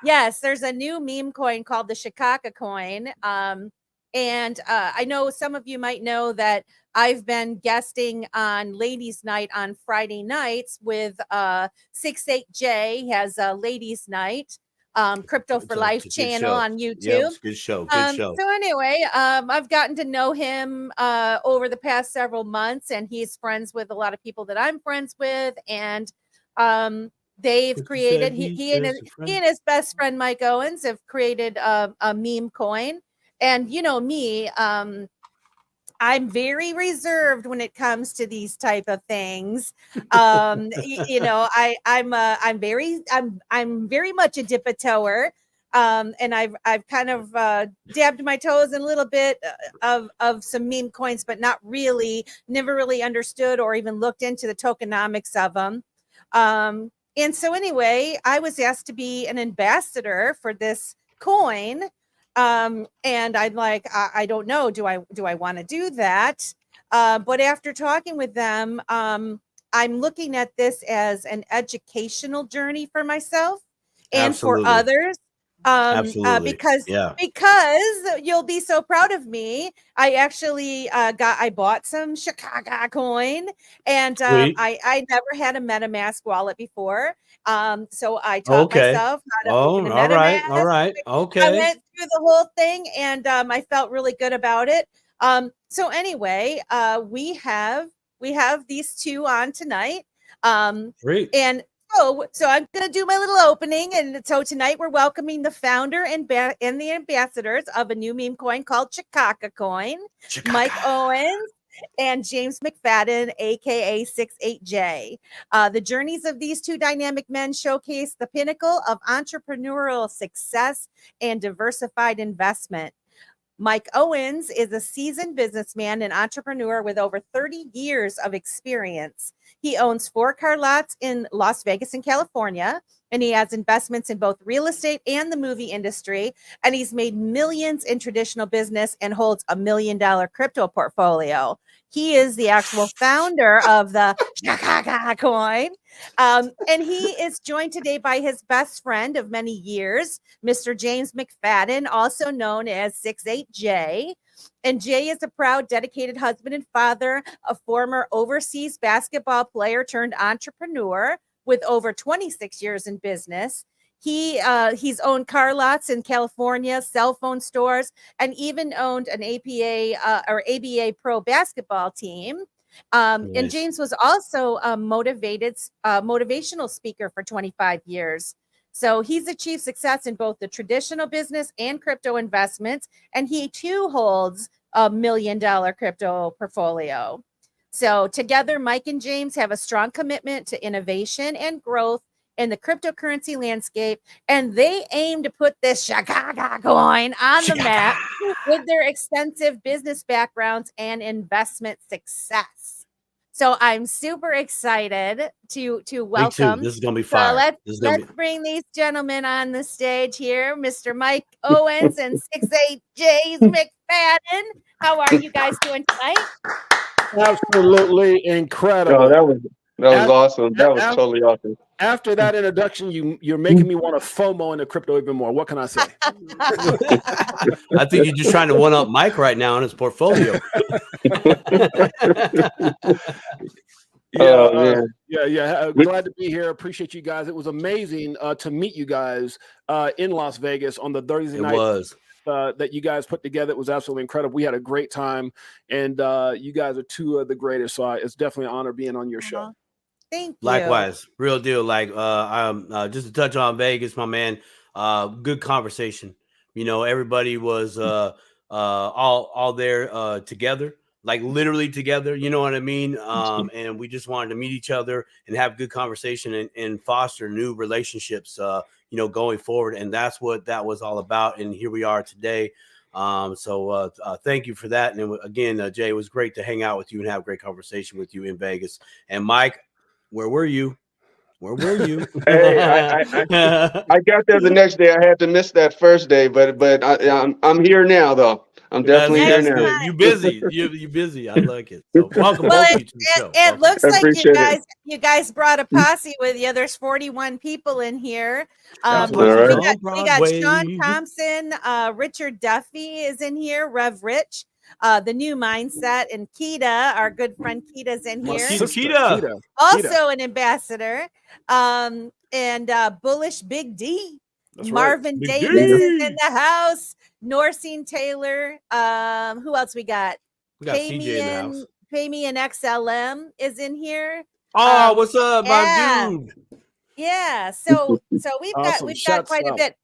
Yes, there's a new meme coin called the Shakaka coin. And I know some of you might know that I've been guesting on Ladies Night on Friday nights with 6.8Jay. He has a Ladies Night, Crypto for Life channel on YouTube. Yep, it's a good show. Good show. So anyway, I've gotten to know him over the past several months, and he's friends with a lot of people that I'm friends with, and they've created he and his best friend Mike Owens have created a meme coin. And you know me, I'm very reserved when it comes to these type of things. You know, I'm very much a dip-a-toer. And I've kind of dabbed my toes in a little bit of some meme coins, but not really, never really understood or even looked into the tokenomics of them. And so anyway, I was asked to be an ambassador for this coin. And I'm like, I don't know. Do I want to do that? But after talking with them, I'm looking at this as an educational journey for myself and for others. Because you'll be so proud of me. I actually I bought some Shakaka Coin, and I never had a MetaMask wallet before. So I taught myself how to open a MetaMask. All right. Okay. I went through the whole thing, and I felt really good about it. So anyway, we have these two on tonight. Great. And so I'm going to do my little opening. And so tonight we're welcoming the founder and the ambassadors of a new meme coin called Shakaka Coin, Mike Owens and James McFadden, aka 6.8Jay. The journeys of these two dynamic men showcase the pinnacle of entrepreneurial success and diversified investment. Mike Owens is a seasoned businessman and entrepreneur with over 30 years of experience. He owns 4 car lots in Las Vegas and California, and he has investments in both real estate and the movie industry. And he's made millions in traditional business and holds $1 million crypto portfolio. He is the actual founder of the Shakaka Coin. And he is joined today by his best friend of many years, Mr. James McFadden, also known as 6.8Jay. And Jay is a proud, dedicated husband and father, a former overseas basketball player turned entrepreneur with over 26 years in business. He's owned car lots in California, cell phone stores, and even owned an ABA pro basketball team. Nice. And James was also a motivational speaker for 25 years. So he's achieved success in both the traditional business and crypto investments, and he too holds $1 million crypto portfolio. So together, Mike and James have a strong commitment to innovation and growth in the cryptocurrency landscape, and they aim to put this Shakaka coin on the map with their extensive business backgrounds and investment success. So I'm super excited to welcome. This is gonna be fire. Let's bring these gentlemen on the stage here, Mr. Mike Owens and 6.8Jay McFadden. How are you guys doing tonight? Absolutely incredible. Oh, that was awesome. That was totally awesome. After that introduction, you're making me want to FOMO into crypto even more. What can I say? I think you're just trying to one up Mike right now on his portfolio. Yeah. Glad to be here. Appreciate you guys. It was amazing to meet you guys in Las Vegas on the Thursday night. That you guys put together. It was absolutely incredible. We had a great time, and you guys are two of the greatest. So it's definitely an honor being on your show. Thank you. Likewise, real deal. Like, just to touch on Vegas, my man. Good conversation. You know, everybody was all there together, like literally together. You know what I mean? And we just wanted to meet each other and have good conversation and foster new relationships. You know, going forward, and that's what that was all about. And here we are today. So thank you for that. And again, Jay, it was great to hang out with you and have a great conversation with you in Vegas. And Mike, where were you? Where were you? Hey, I got there the next day. I had to miss that first day, but I'm here now though. I'm definitely here that's now. good. You busy. You busy. I like it. So welcome Well, both of you to the show. it looks I like appreciate you guys brought a posse with you. There's 41 people in here. All right. We got Sean Thompson, Richard Duffy is in here, Rev Rich, the new mindset, and Keita, our good friend Keita's in My here. sister, Keita. Also an ambassador. And Bullish Big D. That's Marvin Big Davis D. is in the house. Norsine Taylor. Who else we got? We got CJ in the house. Payme and XLM is in here. Oh, what's up, my dude? Yeah. So we've Awesome. got quite a out. bit.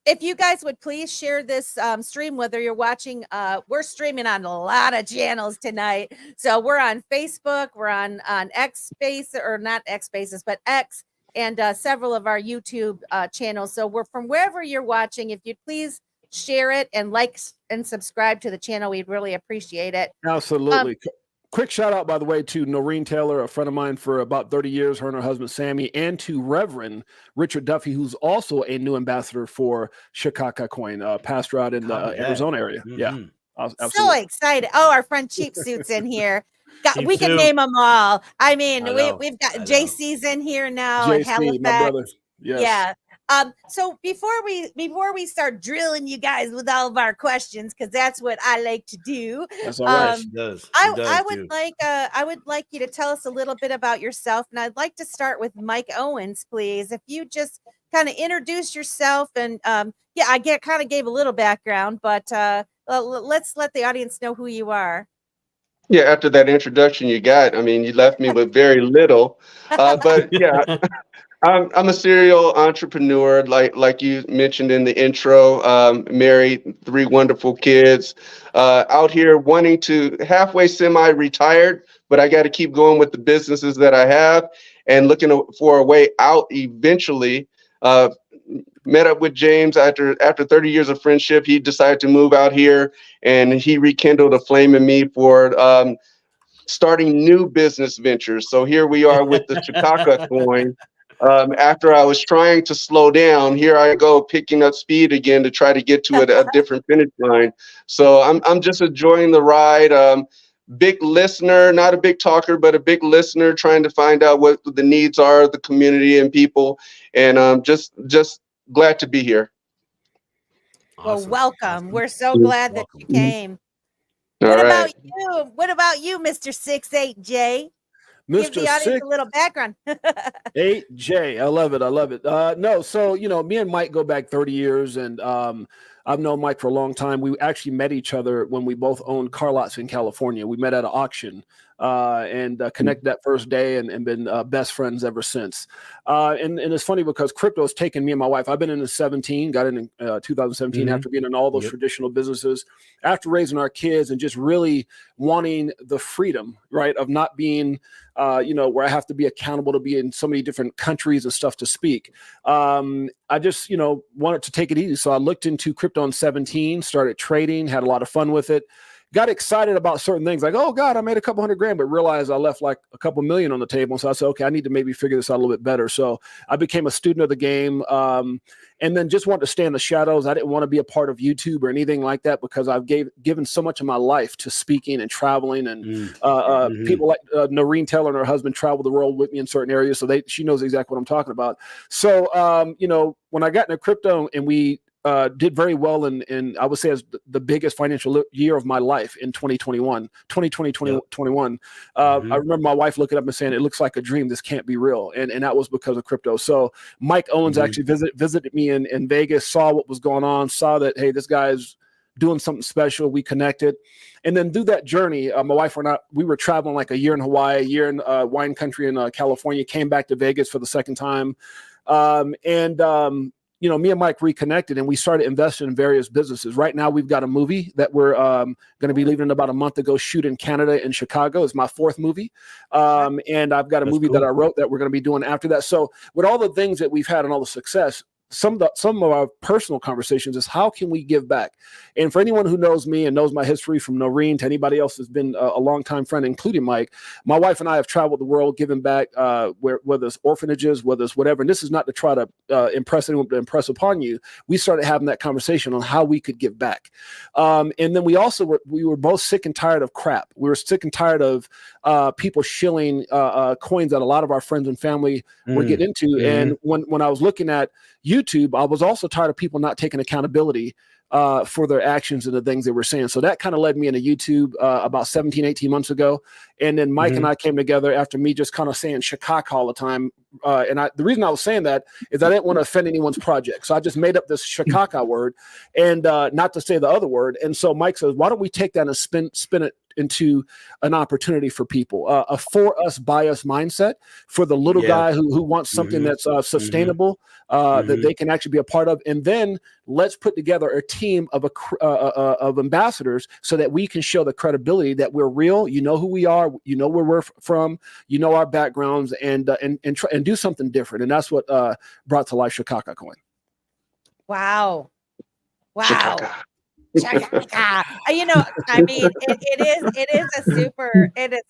If you guys would please share this stream, whether you're watching, we're streaming on a lot of channels tonight. So we're on Facebook, we're on X Space, or not X Spaces, but X, and several of our YouTube channels. So we're from wherever you're watching. If you'd please share it and like and subscribe to the channel, we'd really appreciate it. Absolutely. Quick shout out, by the way, to Noreen Taylor, a friend of mine for about 30 years, her and her husband, Sammy, and to Reverend Richard Duffy, who's also a new ambassador for Shakaka Coin, pastor out in the Arizona area. Mm-hmm. Yeah. Absolutely. So excited. Oh, our friend Cheap Suit's in here. We can name them all. I mean, we've got JC's in here now. JC, and Halifax. my brother. Yes. Yeah. So before we start drilling you guys with all of our questions, because that's what I like to do. That's all right. I would like you to tell us a little bit about yourself, and I'd like to start with Mike Owens, please. If you just kind of introduce yourself, and I gave a little background, but let's let the audience know who you are. Yeah, after that introduction you got, I mean, you left me with very little. But yeah, I'm a serial entrepreneur, like you mentioned in the intro. Married, 3 wonderful kids. Out here wanting to halfway semi-retired, but I got to keep going with the businesses that I have, and looking for a way out eventually. Met up with James after 30 years of friendship. He decided to move out here, and he rekindled a flame in me for starting new business ventures. So here we are with the Shakaka Coin. After I was trying to slow down, here I go picking up speed again to try to get to a different finish line. So I'm just enjoying the ride. Big listener, not a big talker, but a big listener, trying to find out what the needs are of the community and people, and just glad to be here. Well, welcome. We're so glad that you came. What about you? What about you, Mr. 6-8Jay? Give the audience a little background. 8J, I love it. No, so me and Mike go back 30 years, and I've known Mike for a long time. We actually met each other when we both owned car lots in California. We met at an auction and connected that first day, and been best friends ever since. And it's funny because crypto has taken me and my wife. I've been in 2017, got in 2017 after being in all those traditional businesses, after raising our kids and just really wanting the freedom, right, of not being, where I have to be accountable to be in so many different countries and stuff to speak. I just, wanted to take it easy. So I looked into crypto in 2017, started trading, had a lot of fun with it. Got excited about certain things like, oh God, I made a couple $100,000, but realized I left like a couple million on the table. So I said, okay, I need to maybe figure this out a little bit better. So I became a student of the game, and then just wanted to stay in the shadows. I didn't want to be a part of YouTube or anything like that, because I've given so much of my life to speaking and traveling, and people like Noreen Taylor and her husband travel the world with me in certain areas. So she knows exactly what I'm talking about. So, when I got into crypto and we did very well in I would say as the biggest financial year of my life in 2021. I remember my wife looking up and saying, it looks like a dream. This can't be real. And that was because of crypto. So Mike Owens actually visited me in Vegas, saw what was going on, saw that, hey, this guy's doing something special. We connected. And then through that journey, my wife we were traveling like a year in Hawaii, a year in wine country in California, came back to Vegas for the second time. Me and Mike reconnected, and we started investing in various businesses. Right now, we've got a movie that we're going to be leaving about a month ago, shoot in Canada, in Chicago. It's my 4th movie. And I've got a movie that I wrote that we're going to be doing after that. So with all the things that we've had and all the success, some of our personal conversations is how can we give back? And for anyone who knows me and knows my history, from Noreen to anybody else who's been a longtime friend, including Mike, my wife and I have traveled the world giving back, whether it's orphanages, whether it's whatever. And this is not to try to impress anyone, to impress upon you. We started having that conversation on how we could give back. And then we were both sick and tired of crap. We were sick and tired of people shilling coins that a lot of our friends and family were getting into. And when I was looking at YouTube, I was also tired of people not taking accountability for their actions and the things they were saying. So that kind of led me into YouTube about 17, 18 months ago. And then Mike and I came together after me just kind of saying Shakaka all the time. The reason I was saying that is I didn't want to offend anyone's project. So I just made up this Shakaka word and not to say the other word. And so Mike says, why don't we take that and spin it into an opportunity for people, a for us, by us mindset for the little guy who wants something that's sustainable, that they can actually be a part of. And then let's put together a team of ambassadors so that we can show the credibility that we're real. You know who we are, you know where we're from, you know our backgrounds, and try and do something different. And that's what brought to life Shakaka Coin. Wow. Shakaka. Shakaka. You know, I mean, it is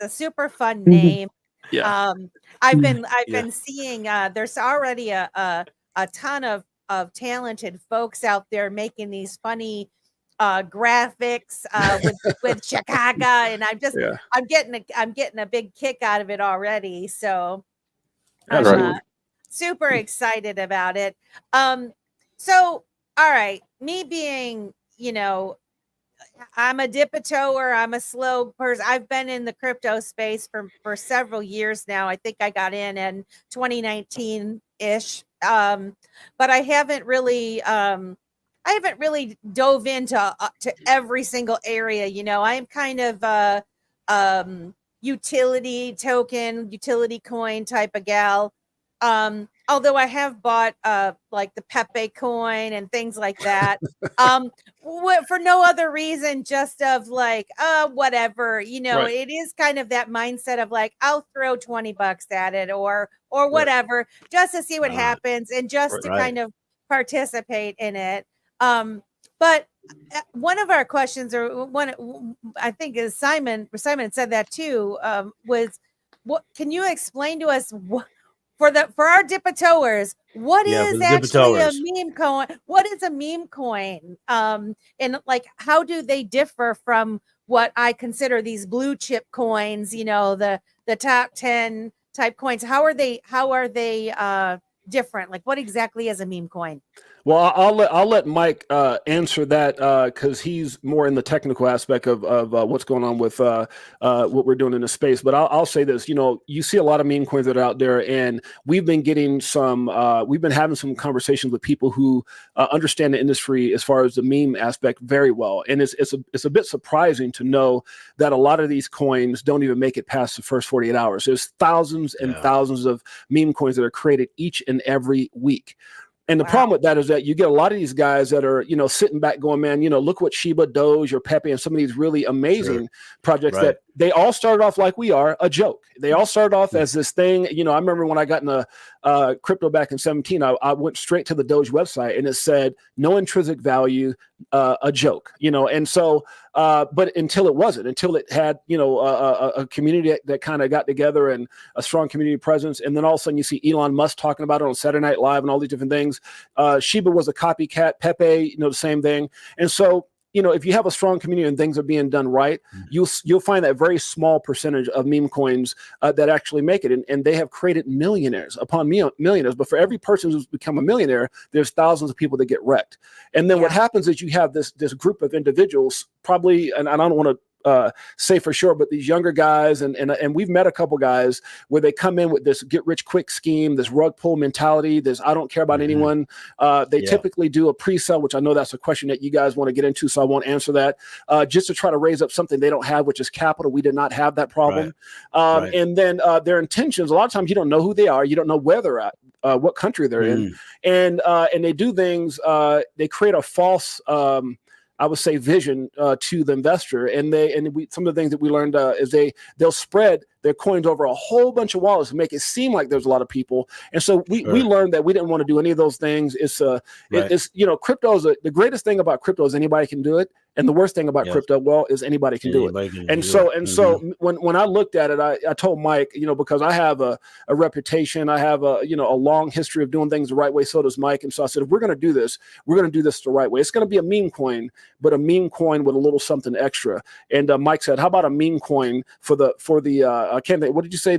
a super fun name. Yeah. I've been seeing there's already a ton of talented folks out there making these funny graphics with Shakaka, and I'm getting a big kick out of it already. So I'm super excited about it. So all right, me being, you know, I'm a dip-a-toer, I'm a slow person. I've been in the crypto space for several years now. I think I got in 2019-ish. But I haven't really dove into to every single area. You know, I'm kind of utility coin type of gal. Although I have bought like the Pepe coin and things like that, for no other reason, just of like, whatever, you know, It is kind of that mindset of like, I'll throw $20 at it or whatever, just to see what happens and just to kind of participate in it. But one of our questions, or one, I think is Simon said that too, was, what can you explain to us for our dip-a-toers, what is actually a meme coin? What is a meme coin? And like, how do they differ from what I consider these blue chip coins, you know, the top 10 type coins? How are they different? Like, what exactly is a meme coin? Well, I'll let Mike answer that because he's more in the technical aspect of what's going on with what we're doing in the space. But I'll say this: you know, you see a lot of meme coins that are out there, and we've been having some conversations with people who understand the industry as far as the meme aspect very well. And it's a bit surprising to know that a lot of these coins don't even make it past the first 48 hours. There's thousands and thousands of meme coins that are created each and every week. And the problem with that is that you get a lot of these guys that are, you know, sitting back going, man, you know, look what Shiba, Doge, or Pepe, and some of these really amazing projects that they all started off like we are, a joke. They all started off as this thing. You know, I remember when I got into crypto back in 2017, I went straight to the Doge website and it said no intrinsic value, a joke, you know. And so, but until it had, you know, a community that kind of got together and a strong community presence. And then all of a sudden you see Elon Musk talking about it on Saturday Night Live and all these different things. Shiba was a copycat, Pepe, you know, the same thing. And so, you know, if you have a strong community and things are being done right, you'll find that very small percentage of meme coins that actually make it. And they have created millionaires upon millionaires. But for every person who's become a millionaire, there's thousands of people that get wrecked. And then what happens is you have this group of individuals, probably, and I don't want to say for sure, but these younger guys, and we've met a couple guys where they come in with this get rich quick scheme, this rug pull mentality, this I don't care about anyone. They typically do a pre-sale, which I know that's a question that you guys want to get into, so I won't answer that, just to try to raise up something they don't have, which is capital. We did not have that problem. And then their intentions, a lot of times you don't know who they are, you don't know where they're at, what country they're in, and they do things, they create a false I would say vision to the investor, and some of the things that we learned is they'll spread their coins over a whole bunch of wallets to make it seem like there's a lot of people. And so we learned that we didn't want to do any of those things. It's crypto is the greatest thing about crypto is anybody can do it. And the worst thing about crypto, well, is anybody can do it. So when I looked at it, I told Mike, because I have a reputation, I have a long history of doing things the right way. So does Mike. And so I said, if we're going to do this, we're going to do this the right way. It's going to be a meme coin, but a meme coin with a little something extra. And Mike said, how about a meme coin for the I can't think, what did you say?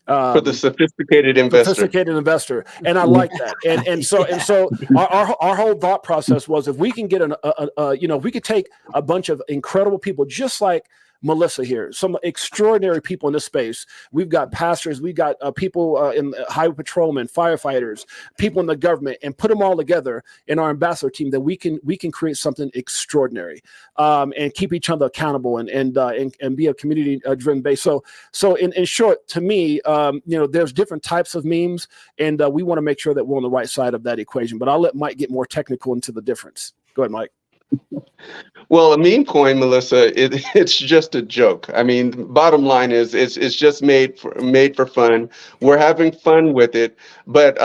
For the sophisticated investor. And I like that. And so our whole thought process was, if we can get if we could take a bunch of incredible people, just like Melissa here, some extraordinary people in this space. We've got pastors, we've got people in highway patrolmen, firefighters, people in the government, and put them all together in our ambassador team, that we can create something extraordinary, and keep each other accountable and be a community driven base. So in short, to me, there's different types of memes, and we want to make sure that we're on the right side of that equation. But I'll let Mike get more technical into the difference. Go ahead, Mike. Well, a meme coin, Melissa, it's just a joke. I mean, bottom line is it's just made for fun. We're having fun with it, but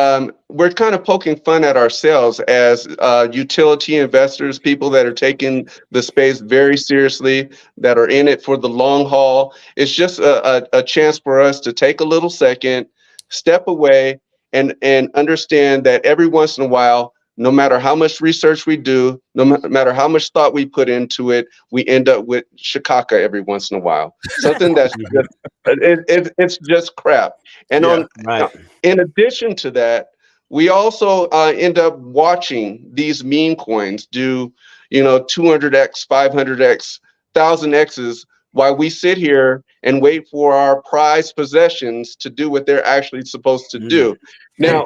we're kind of poking fun at ourselves as utility investors, people that are taking the space very seriously, that are in it for the long haul. It's just a chance for us to take a little second, step away, and understand that every once in a while, no matter how much research we do, no matter how much thought we put into it, we end up with Shakaka every once in a while. Something that's it's just crap. And in addition to that, we also end up watching these meme coins do 200x, 500x, 1000x's, while we sit here and wait for our prized possessions to do what they're actually supposed to do. Now,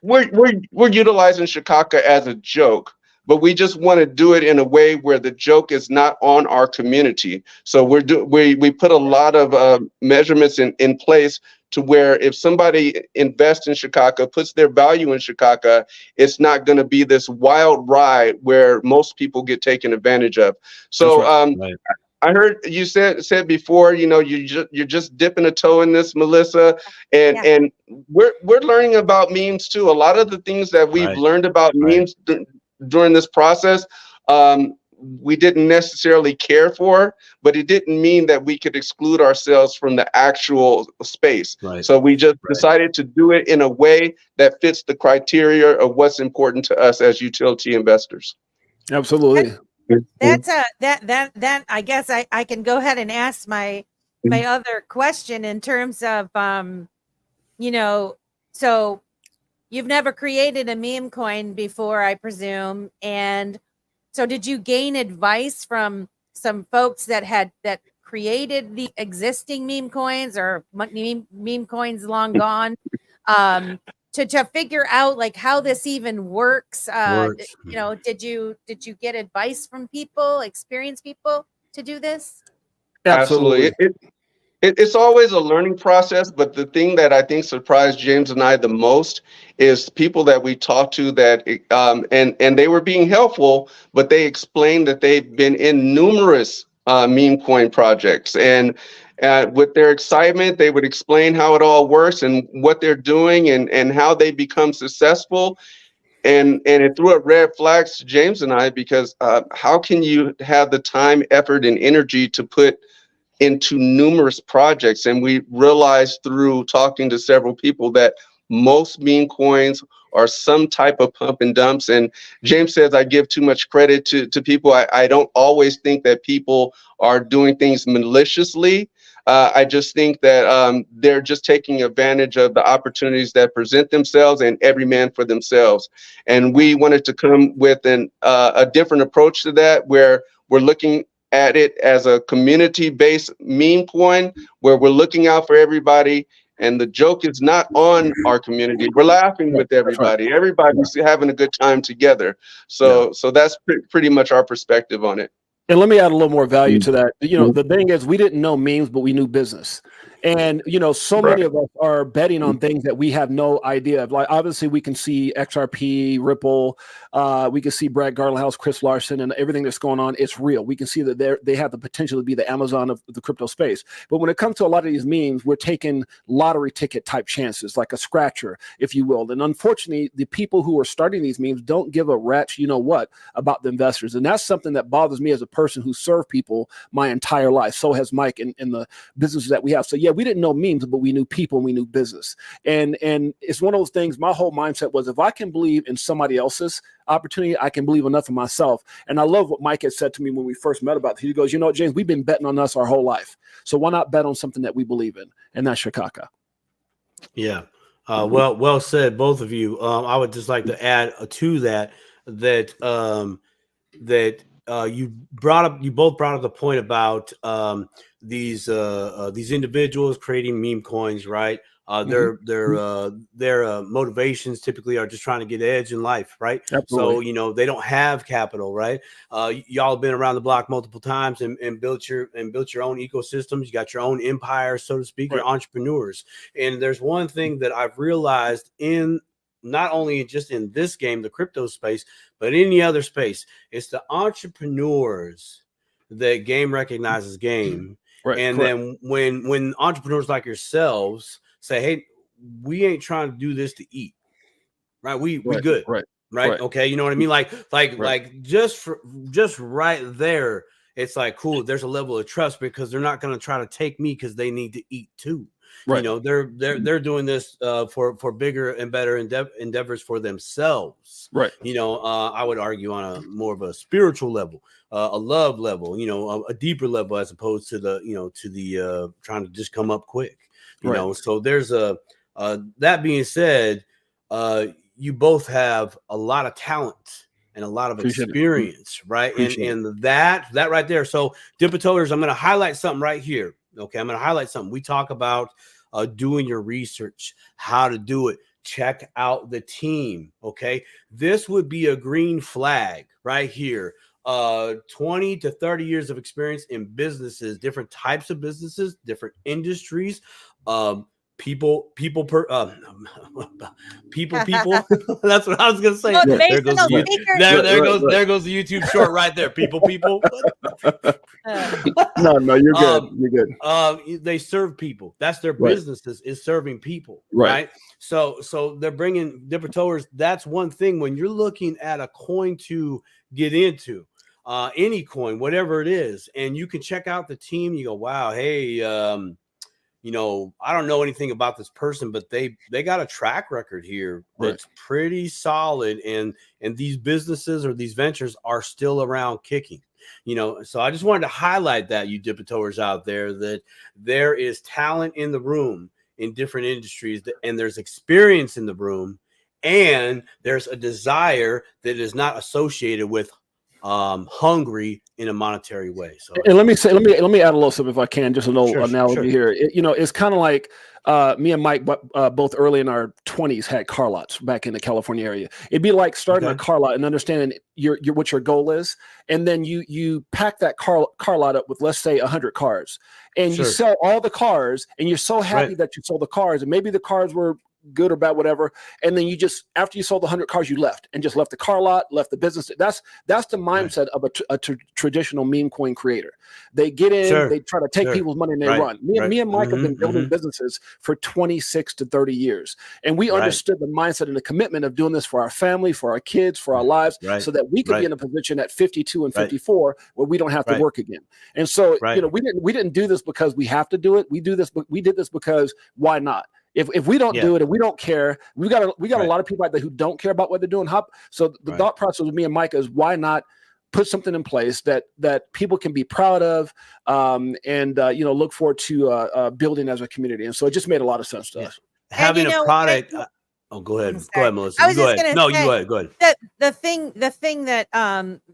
we're utilizing Shakaka as a joke, but we just want to do it in a way where the joke is not on our community. So we put a lot of measurements in place to where if somebody invests in Shakaka, puts their value in Shakaka, it's not going to be this wild ride where most people get taken advantage of. So I heard you said before, you're just dipping a toe in this, Melissa, and we're learning about memes too. A lot of the things that we've learned about memes during this process, we didn't necessarily care for, but it didn't mean that we could exclude ourselves from the actual space. So we just decided to do it in a way that fits the criteria of what's important to us as utility investors. Absolutely. That's that I guess I can go ahead and ask my other question in terms of so you've never created a meme coin before, I presume, and so did you gain advice from some folks that created the existing meme coins or meme coins long gone to figure out like how this even works? Did you get advice from people, experienced people to do this? Absolutely. It's always a learning process, but the thing that I think surprised James and I the most is people that we talked to that and they were being helpful, but they explained that they've been in numerous meme coin projects, and with their excitement, they would explain how it all works and what they're doing and how they become successful. And it threw up red flags to James and I, because how can you have the time, effort, and energy to put into numerous projects? And we realized through talking to several people that most meme coins are some type of pump and dumps. And James says I give too much credit to people. I don't always think that people are doing things maliciously. I just think that they're just taking advantage of the opportunities that present themselves, and every man for themselves. And we wanted to come with a different approach to that, where we're looking at it as a community-based meme coin, where we're looking out for everybody. And the joke is not on our community. We're laughing with everybody. Everybody's having a good time together. So that's pretty much our perspective on it. And let me add a little more value to that. The thing is, we didn't know memes, but we knew business. And, you know, so many of us are betting on things that we have no idea of. Like, obviously, we can see XRP, Ripple, we can see Brad Garlinghouse, Chris Larson, and everything that's going on. It's real. We can see that they have the potential to be the Amazon of the crypto space. But when it comes to a lot of these memes, we're taking lottery ticket type chances, like a scratcher, if you will. And unfortunately, the people who are starting these memes don't give a rat's you know what about the investors. And that's something that bothers me as a person who served people my entire life. So has Mike in the businesses that we have. So yeah, we didn't know memes, but we knew people and we knew business. And it's one of those things, my whole mindset was, if I can believe in somebody else's opportunity, I can believe enough in myself. And I love what Mike had said to me when we first met about this. He goes, you know, James, we've been betting on us our whole life. So why not bet on something that we believe in? And that's Shakaka. Yeah. Well said, both of you. I would just like to add to that you both brought up the point about these individuals creating meme coins, right? Their motivations typically are just trying to get edge in life, right? Absolutely. So, you know, they don't have capital, right? Y'all have been around the block multiple times and built your own ecosystems. You got your own empire, so to speak. You're entrepreneurs. And there's one thing that I've realized in not only just in this game, the crypto space, but any other space, it's the entrepreneurs that game recognizes game. And then when entrepreneurs like yourselves say, hey, we ain't trying to do this to eat, right? We good, right? Okay, you know what I mean? Like just right there, it's like, cool, there's a level of trust because they're not going to try to take me because they need to eat too. You know, they're doing this for bigger and better endeavors for themselves. You know, I would argue on a more of a spiritual level, a love level, you know, a deeper level, as opposed to the trying to just come up quick. You know, so there's that being said, you both have a lot of talent and a lot of experience, right? And that right there. So Dipototers, I'm going to highlight something right here. Okay, I'm going to highlight something. We talk about doing your research, how to do it. Check out the team. Okay, this would be a green flag right here. 20 to 30 years of experience in businesses, different types of businesses, different industries. People. That's what I was gonna say. There goes the YouTube short right there. People. No, you're good. You're good. They serve people. That's their businesses, is serving people, right? So they're bringing different towers. That's one thing when you're looking at a coin to get into, any coin, whatever it is, and you can check out the team. You go, wow, hey. You know, I don't know anything about this person, but they got a track record here that's pretty solid, and these businesses or these ventures are still around kicking. You know, so I just wanted to highlight that, you Dipotors out there, that there is talent in the room in different industries, and there's experience in the room, and there's a desire that is not associated with hungry in a monetary way. So, and let me add a little something if I can, just a little analogy here. You know, it's kind of like me and Mike, both early in our 20s, had car lots back in the California area. It'd be like starting a car lot and understanding what your goal is, and then you pack that car lot up with, let's say, 100 cars, and you sell all the cars, and you're so happy that you sold the cars, and maybe the cars were good or bad, whatever. And then you just, after you sold the 100 cars, you left the car lot, left the business. That's the mindset of a traditional meme coin creator. They get in, they try to take people's money and they run. Me and Mike have been building businesses for 26 to 30 years. And we understood the mindset and the commitment of doing this for our family, for our kids, for our lives, so that we could be in a position at 52 and 54 where we don't have to work again. And so, you know, we didn't do this because we have to do it. We did this because why not? If we don't do it and we don't care, we got a lot of people out there who don't care about what they're doing. So the thought process with me and Mike is, why not put something in place that people can be proud of, and you know, look forward to building as a community. And so it just made a lot of sense to us. Having a product. Go ahead, Melissa. I was just going to say, you go ahead. The thing that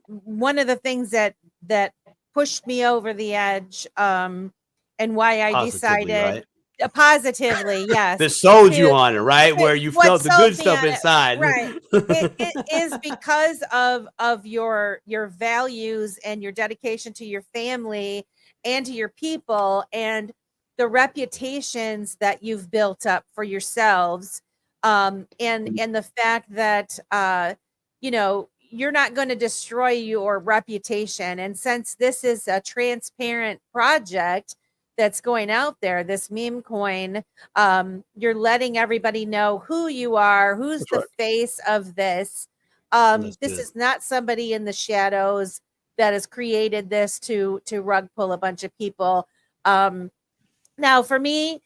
one of the things that pushed me over the edge, and why I decided. Positively, yes. That sold you on it, right? Where you felt the good stuff inside. Right. It is because of your values and your dedication to your family and to your people. And the reputations that you've built up for yourselves, and the fact that you know, you're not going to destroy your reputation. And since this is a transparent project that's going out there, this meme coin, you're letting everybody know who you are, who's That's the right. face of this. That's This good. is not somebody in the shadows that has created this to rug pull a bunch of people. Now, for me,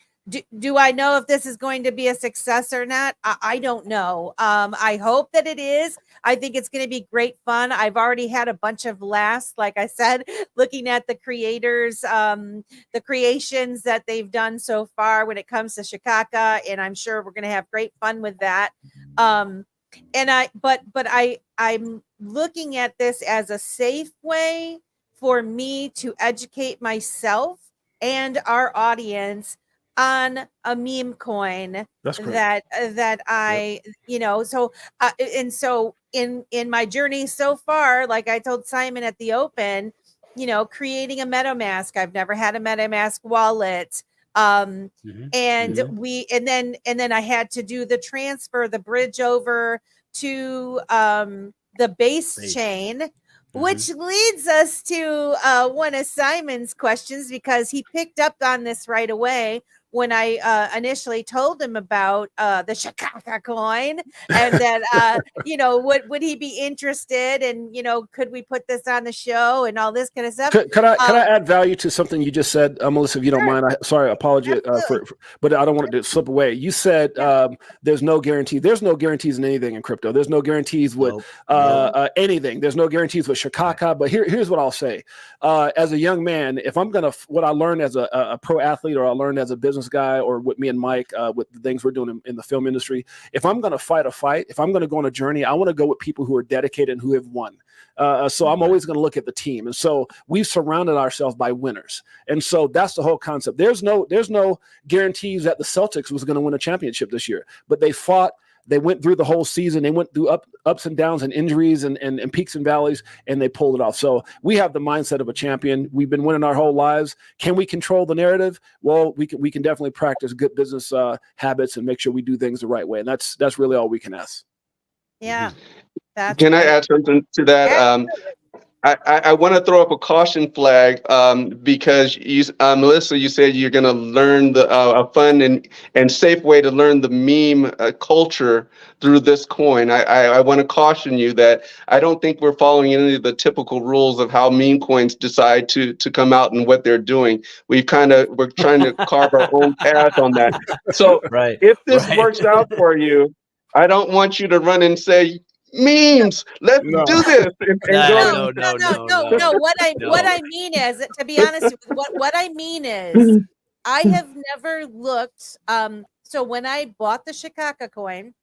do I know if this is going to be a success or not? I don't know. I hope that it is. I think it's going to be great fun. I've already had a bunch of laughs, like I said, looking at the creators, the creations that they've done so far when it comes to Shakaka, and I'm sure we're going to have great fun with that. And I'm looking at this as a safe way for me to educate myself and our audience on a meme coin. That's great. that I, you know, so and so in my journey so far, like I told Simon at the open, you know, creating a MetaMask. I've never had a MetaMask wallet. And then I had to do the transfer, the bridge over to the base chain, which leads us to one of Simon's questions, because he picked up on this right away when I initially told him about the Shakaka coin, and that you know, would he be interested, and you know, could we put this on the show and all this kind of stuff. Could I add value to something you just said, Melissa, if you don't mind? Sorry, apologies but I don't want it to slip away. You said there's no guarantee. There's no guarantees in anything in crypto. There's no guarantees with anything. There's no guarantees with Shakaka. But here's what I'll say. As a young man, if I'm gonna, what I learned as a pro athlete, or I learned as a business guy, or with me and Mike, with the things we're doing in the film industry, if I'm gonna fight a fight, if I'm gonna go on a journey, I want to go with people who are dedicated and who have won. So I'm always going to look at the team. And so we've surrounded ourselves by winners. And so that's the whole concept. There's no guarantees that the Celtics was going to win a championship this year, but they fought. They went through the whole season. They went through ups and downs and injuries and peaks and valleys, and they pulled it off. So we have the mindset of a champion. We've been winning our whole lives. Can we control the narrative? Well, we can definitely practice good business habits and make sure we do things the right way. And that's really all we can ask. Yeah. Can I add something to that? I want to throw up a caution flag because you, Melissa, you said you're going to learn a fun and safe way to learn the meme culture through this coin. I want to caution you that I don't think we're following any of the typical rules of how meme coins decide to come out and what they're doing. We're trying to carve our own path on that. So if this works out for you, I don't want you to run and say, memes, let's do this. No. What I mean is, to be honest, what I mean is, I have never looked. So when I bought the Shakaka coin,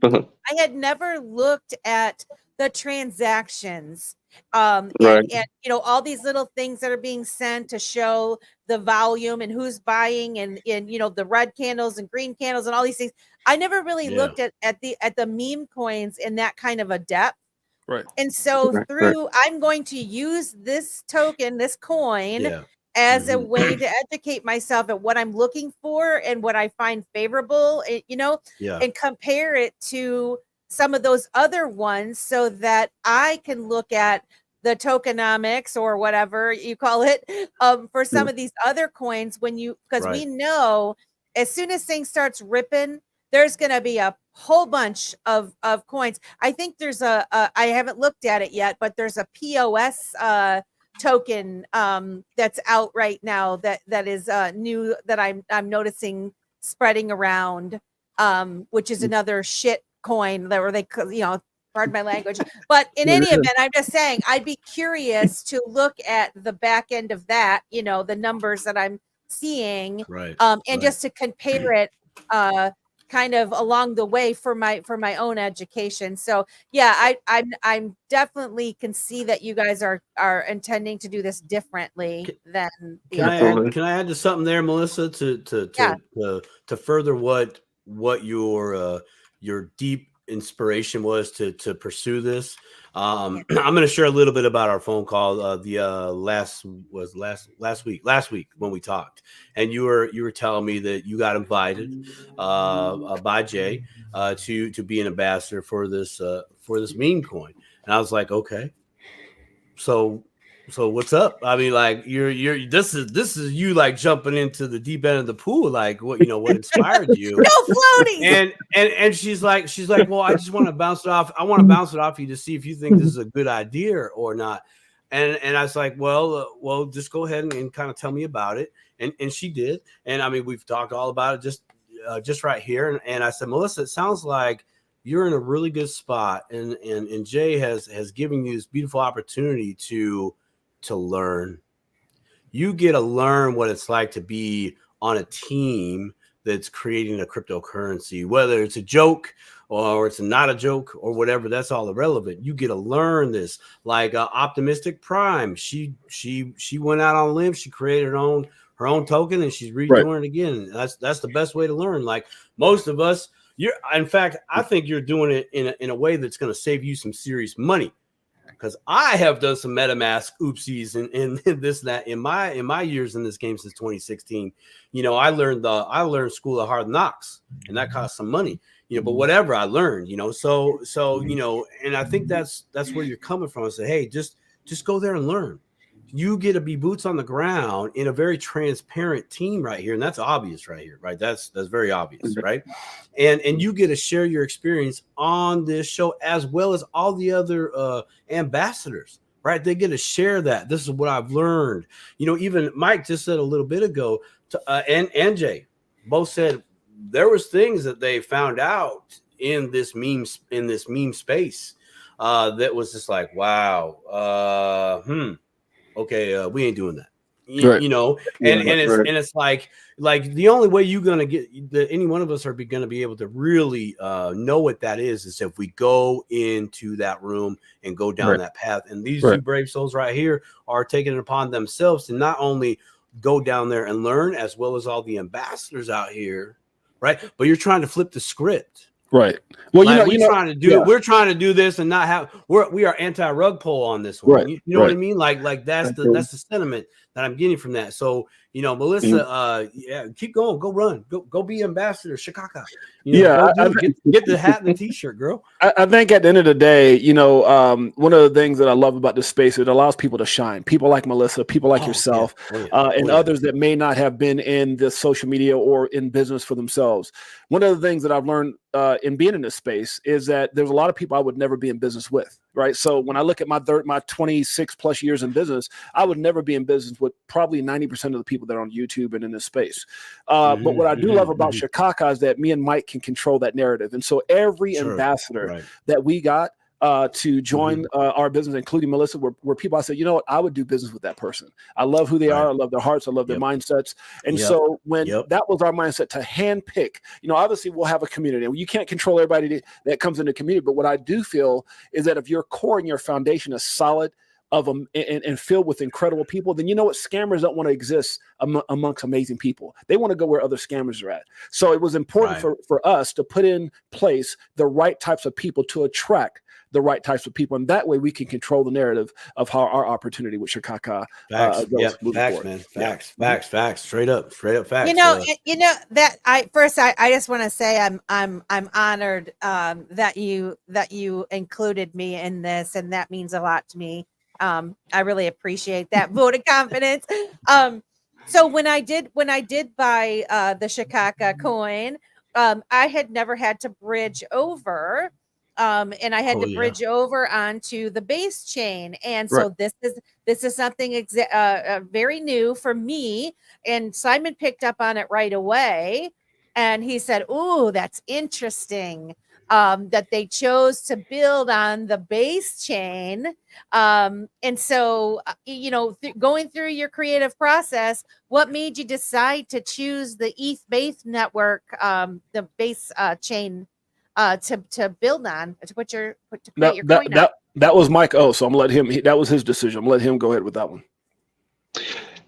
I had never looked at the transactions. And you know, all these little things that are being sent to show the volume and who's buying, and you know, the red candles and green candles and all these things. I never really looked at the meme coins in that kind of a depth. Right. And so I'm going to use this token, this coin, as a way to educate myself at what I'm looking for and what I find favorable, you know, and compare it to some of those other ones, so that I can look at the tokenomics, or whatever you call it, for some of these other coins, because we know as soon as things starts ripping, there's going to be a whole bunch of coins. I think there's I haven't looked at it yet, but there's a POS token that's out right now that is new, that I'm noticing spreading around, which is another shit coin where they, you know, pardon my language, but in any event, I'm just saying I'd be curious to look at the back end of that, you know, the numbers that I'm seeing, and just to compare it kind of along the way for my own education. So yeah, I'm definitely can see that you guys are intending to do this differently than the other. Can I add to something there, Melissa, to further what your deep inspiration was to pursue this. I'm going to share a little bit about our phone call. Last week when we talked, and you were telling me that you got invited by Jay to be an ambassador for this meme coin, and I was like, okay, so what's up? I mean, like you're this is you like jumping into the deep end of the pool. Like what inspired you? No floaties. And she's like, well, I just want to bounce it off. I want to bounce it off you to see if you think this is a good idea or not. And I was like, well, just go ahead and kind of tell me about it. And she did. And I mean, we've talked all about it just right here. And I said, Melissa, it sounds like you're in a really good spot. And Jay has given you this beautiful opportunity to learn. You get to learn what it's like to be on a team that's creating a cryptocurrency, whether it's a joke or it's not a joke or whatever. That's all irrelevant. You get to learn this. Like Optimistic Prime, she went out on a limb. She created her own token, and she's redoing it again. That's the best way to learn. Like most of us, in fact, I think you're doing it in a way that's going to save you some serious money. Because I have done some MetaMask oopsies and this and that in my years in this game since 2016. I learned School of Hard Knocks, and that cost some money. But whatever I learned, so and I think that's where you're coming from. I say, hey, just go there and learn. You get to be boots on the ground in a very transparent team right here, and that's obvious right here, right? That's very obvious, right? And you get to share your experience on this show as well as all the other ambassadors, right? They get to share that. This is what I've learned. Even Mike just said a little bit ago, and Jay both said there was things that they found out in this meme space that was just like, wow, okay, we ain't doing that. It's like the only way you're gonna get any one of us are gonna be able to really know what that is if we go into that room and go down that path. And these two brave souls right here are taking it upon themselves to not only go down there and learn, as well as all the ambassadors out here, right? But you're trying to flip the script. Right. Well, we're trying to do this and not have we are anti-rug pull on this one. Right. You know what I mean? Like that's the sentiment that I'm getting from that. So Melissa, keep going, go run, go be ambassador, Shakaka. Get the hat and the t-shirt, girl. I think at the end of the day, one of the things that I love about this space, it allows people to shine. People like Melissa, people like yourself, and others that may not have been in the social media or in business for themselves. One of the things that I've learned in being in this space is that there's a lot of people I would never be in business with. Right. So when I look at my 26 plus years in business, I would never be in business with probably 90% of the people that are on YouTube and in this space. But what I do love about Shakaka is that me and Mike can control that narrative. And so every ambassador that we got to join our business, including Melissa, were people I said, you know what, I would do business with that person. I love who they are. I love their hearts. I love their mindsets. And so when that was our mindset to handpick, obviously we'll have a community. You can't control everybody that comes into the community. But what I do feel is that if your core and your foundation is solid and filled with incredible people, then you know what, scammers don't want to exist amongst amazing people. They want to go where other scammers are at. So it was important for us to put in place the right types of people to attract the right types of people, and that way we can control the narrative of how our opportunity with Shakaka goes. Facts, man. Facts. Straight up facts. That I just want to say I'm honored that you included me in this, and that means a lot to me. I really appreciate that vote of confidence. So when I did buy the Shakaka coin, I had never had to bridge over. And I had to bridge over onto the base chain. And so this is something very new for me. And Simon picked up on it right away. And he said, "Ooh, that's interesting that they chose to build on the base chain." And so, going through your creative process, what made you decide to choose the ETH base network, the base chain? To build on, to put your coin on. That was Mike O. So I'm gonna let him. That was his decision. I'm gonna let him go ahead with that one.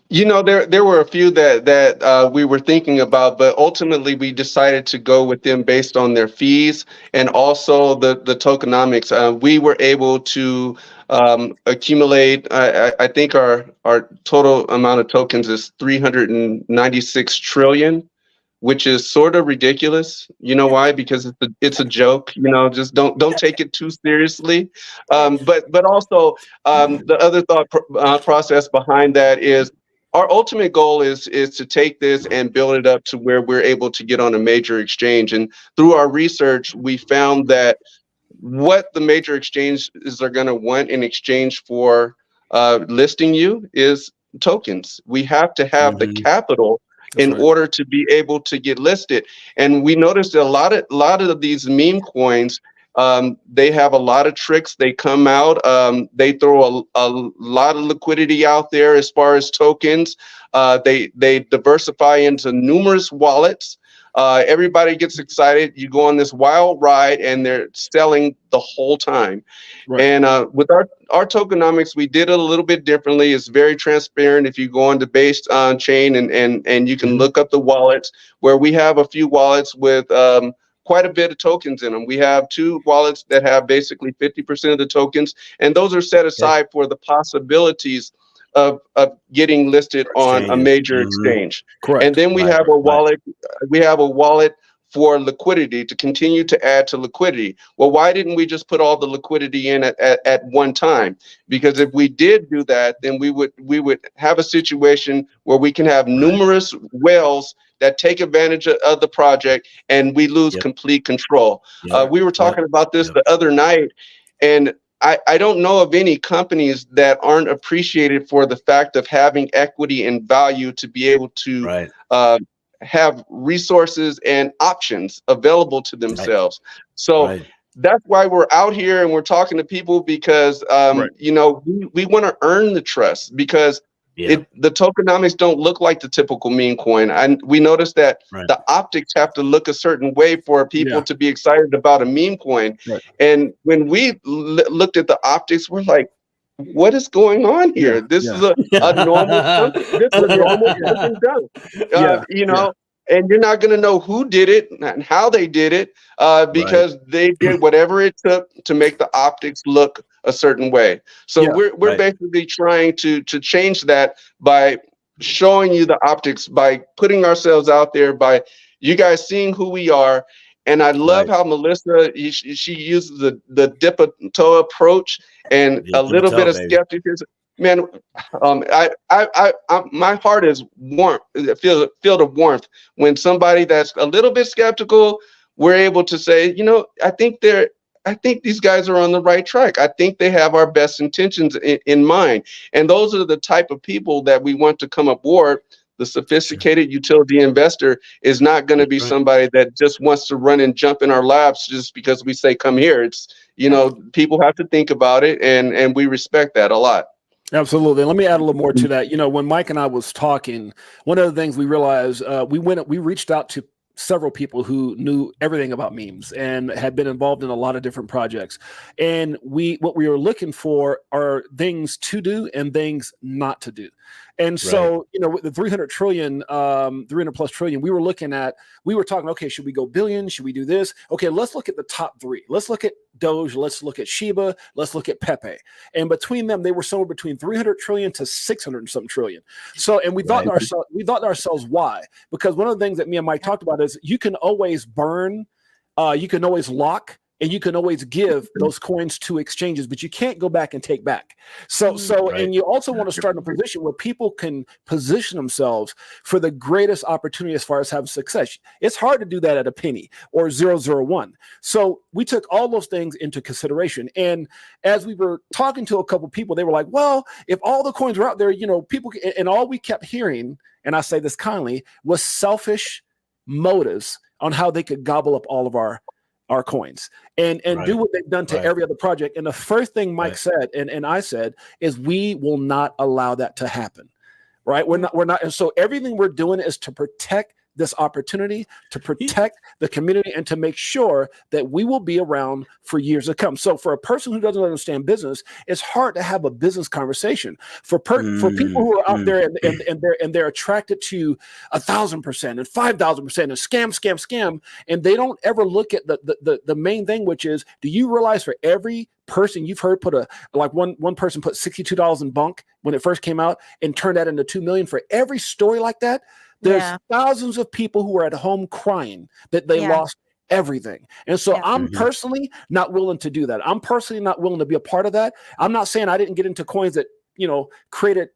There were a few that we were thinking about, but ultimately we decided to go with them based on their fees and also the tokenomics. We were able to accumulate. I think our total amount of tokens is 396 trillion, which is sort of ridiculous. You know why? Because it's a joke. Just don't take it too seriously. But also the other process behind that is our ultimate goal is to take this and build it up to where we're able to get on a major exchange. And through our research, we found that what the major exchanges are going to want in exchange for listing you is tokens. We have to have the capital in order to be able to get listed. And we noticed that a lot of these meme coins, they have a lot of tricks. They come out. They throw a lot of liquidity out there as far as tokens. They diversify into numerous wallets. Everybody gets excited. You go on this wild ride, and they're selling the whole time. Right. And with our tokenomics, we did it a little bit differently. It's very transparent. If you go on the base chain and you can look up the wallets, where we have a few wallets with quite a bit of tokens in them. We have 2 wallets that have basically 50% of the tokens, and those are set aside for the possibilities of getting listed on a major exchange. Correct. And then we have a wallet. We have a wallet for liquidity, to continue to add to liquidity. Well, why didn't we just put all the liquidity in at one time? Because if we did do that, then we would have a situation where we can have numerous whales that take advantage of the project, and we lose complete control. We were talking about this the other night, and I don't know of any companies that aren't appreciated for the fact of having equity and value to be able to have resources and options available to themselves. So that's why we're out here and we're talking to people, because we want to earn the trust, because the tokenomics don't look like the typical meme coin. And we noticed that the optics have to look a certain way for people to be excited about a meme coin. And when we looked at the optics, we're like, what is going on here? This is a normal something. This is a normal something done. And you're not going to know who did it and how they did it, because they did whatever it took to make the optics look a certain way. So we're basically trying to change that by showing you the optics, by putting ourselves out there, by you guys seeing who we are. And I love how Melissa, she uses the VTHO approach and a little bit of skepticism. Man, my heart is warm, filled of warmth when somebody that's a little bit skeptical, we're able to say, I think these guys are on the right track. I think they have our best intentions in mind. And those are the type of people that we want to come aboard. The sophisticated utility investor is not going to be somebody that just wants to run and jump in our laps just because we say, come here. It's, people have to think about it, and we respect that a lot. Absolutely. Let me add a little more to that. When Mike and I was talking, one of the things we realized, we reached out to several people who knew everything about memes and had been involved in a lot of different projects. And what we were looking for are things to do and things not to do. And so, with the 300 plus trillion, we were talking, okay, should we go billion? Should we do this? Okay, let's look at the top 3. Let's look at Doge. Let's look at Shiba. Let's look at Pepe. And between them, they were somewhere between 300 trillion to 600 and something trillion. So, and we thought to ourselves, why? Because one of the things that me and Mike talked about is you can always burn, you can always lock, and you can always give those coins to exchanges, but you can't go back and take back. And you also want to start in a position where people can position themselves for the greatest opportunity as far as having success. It's hard to do that at a penny or 001. So we took all those things into consideration. And as we were talking to a couple people, they were like, well, if all the coins were out there, people, and all we kept hearing, and I say this kindly, was selfish motives on how they could gobble up all of our coins and do what they've done to every other project. And the first thing Mike said, and I said, is we will not allow that to happen. Right. We're not. And so everything we're doing is to protect this opportunity to protect the community and to make sure that we will be around for years to come. So for a person who doesn't understand business, it's hard to have a business conversation. For people who are out there and they're attracted to 1,000% and 5,000% and scam, and they don't ever look at the main thing, which is, do you realize for every person you've heard put one person put $62 in bunk when it first came out and turned that into $2 million? For every story like that, there's thousands of people who are at home crying that they lost everything. And so I'm personally not willing to do that. I'm personally not willing to be a part of that. I'm not saying I didn't get into coins that, created,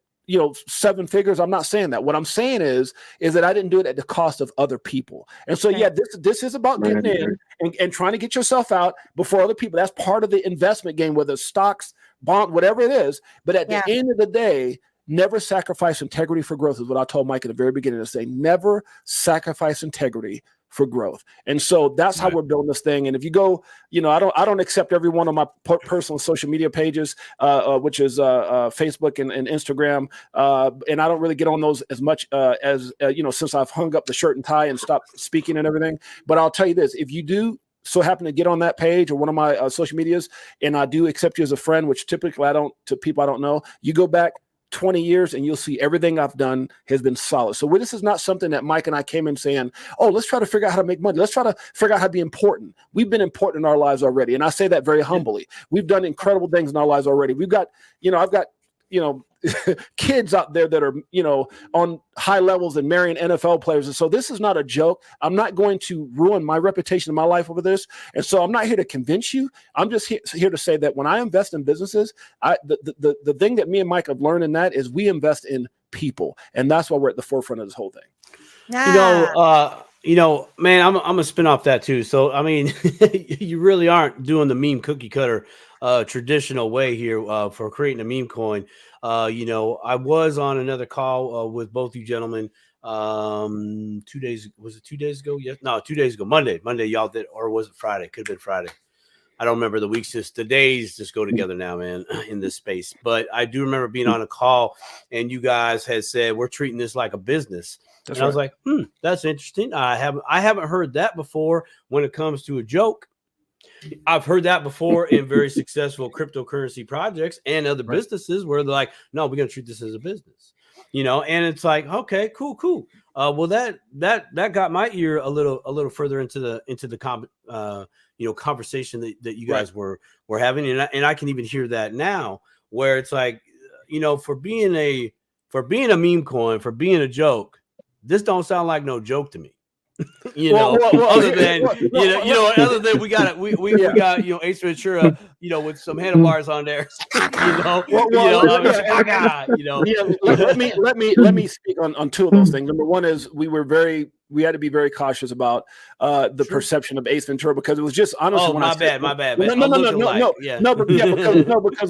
7 figures. I'm not saying that. What I'm saying is that I didn't do it at the cost of other people. And so, this is about getting in and trying to get yourself out before other people. That's part of the investment game, whether it's stocks, bond, whatever it is. But at the end of the day, never sacrifice integrity for growth is what I told Mike at the very beginning, to say, never sacrifice integrity for growth. And so that's how we're building this thing. And if you go, I don't accept every one of my personal social media pages, which is Facebook and Instagram. And I don't really get on those as much as since I've hung up the shirt and tie and stopped speaking and everything. But I'll tell you this, if you do so happen to get on that page or one of my social medias, and I do accept you as a friend, which typically I don't, to people I don't know, you go back 20 years and you'll see everything I've done has been solid. So this is not something that Mike and I came in saying, oh, let's try to figure out how to make money. Let's try to figure out how to be important. We've been important in our lives already. And I say that very humbly. We've done incredible things in our lives already. We've got, I've got, kids out there that are, on high levels and marrying NFL players. And so this is not a joke. I'm not going to ruin my reputation in my life over this. And so I'm not here to convince you. I'm just here to say that when I invest in businesses, the thing that me and Mike have learned in that is we invest in people. And that's why we're at the forefront of this whole thing. Man, I'm gonna spin off that too. So, I mean, you really aren't doing the meme cookie cutter traditional way here for creating a meme coin. I was on another call with both you gentlemen 2 days. Was it 2 days ago? Yes. No, 2 days ago. Monday, y'all did, or was it Friday? Could have been Friday. I don't remember the weeks. The days just go together now, man, in this space. But I do remember being on a call and you guys had said, we're treating this like a business. That's and right. I was like, that's interesting. I haven't heard that before when it comes to a joke. I've heard that before in very successful cryptocurrency projects and other businesses where they're like, no, we're going to treat this as a business, and it's like, okay, cool. Well, that got my ear a little further into the conversation that you guys were having. And I can even hear that now where it's like, for being a meme coin, for being a joke, this don't sound like no joke to me. Other than we got Ace Ventura, with some handlebars on there. Let me speak on two of those things. Number one is we had to be very cautious about the perception of Ace Ventura because it was just honestly. My bad. Because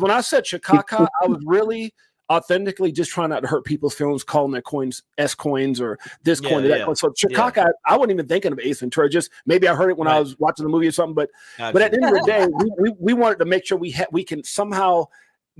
when I said Shakaka, I was really authentically just trying not to hurt people's feelings, calling their coins S coins or this coin or that coin. So Shakaka, I wasn't even thinking of Ace Ventura. Just maybe I heard it when I was watching the movie or something. But at the end of the day, we wanted to make sure we can somehow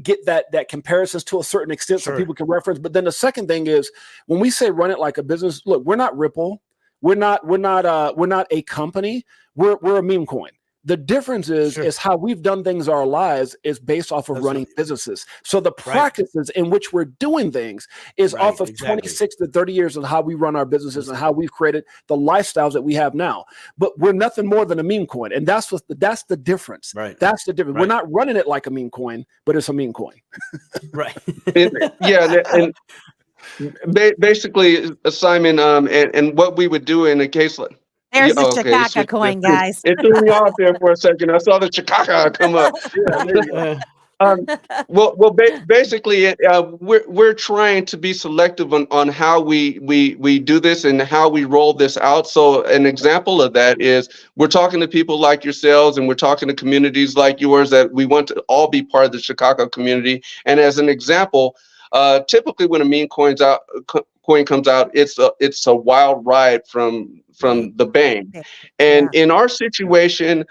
get that comparisons to a certain extent so people can reference. But then the second thing is when we say run it like a business, look, we're not Ripple. We're not a company. We're a meme coin. The difference is how we've done things our lives is based off of running businesses. So the practices in which we're doing things is off of 26 to 30 years of how we run our businesses and how we've created the lifestyles that we have now. But we're nothing more than a meme coin. And that's the difference. Right. That's the difference. Right. We're not running it like a meme coin, but it's a meme coin. Right. And basically, Simon, and what we would do in a case like there's the Shakaka coin, guys. It threw me off there for a second. I saw the Shakaka come up. Basically, we're trying to be selective on how we do this and how we roll this out. So an example of that is we're talking to people like yourselves and we're talking to communities like yours that we want to all be part of the Shakaka community. And as an example, typically when a meme coin comes out, it's a wild ride from the bang. And in our situation,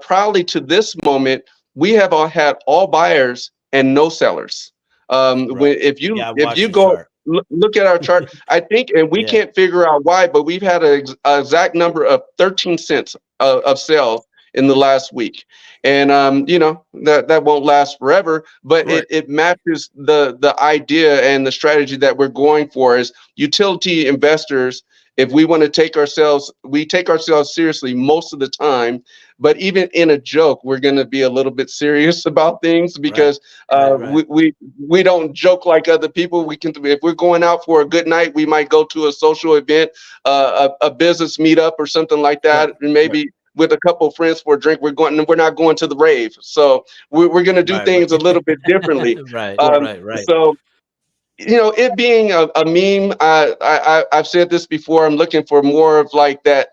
proudly to this moment, we have all had all buyers and no sellers. If you go look at our chart. I think, and we can't figure out why, but we've had an exact number of 13 cents of sales in the last week. And you know, that won't last forever, but it matches the idea and the strategy that we're going for is utility investors. If we want to take ourselves, we take ourselves seriously most of the time, but even in a joke, we're going to be a little bit serious about things because we don't joke like other people. We can, if we're going out for a good night, we might go to a social event, a business meetup or something like that, and maybe with a couple of friends for a drink. We're not going to the rave, so we're going to do things a little bit differently. So, you know, it being a meme, I've said this before, I'm looking for more of like that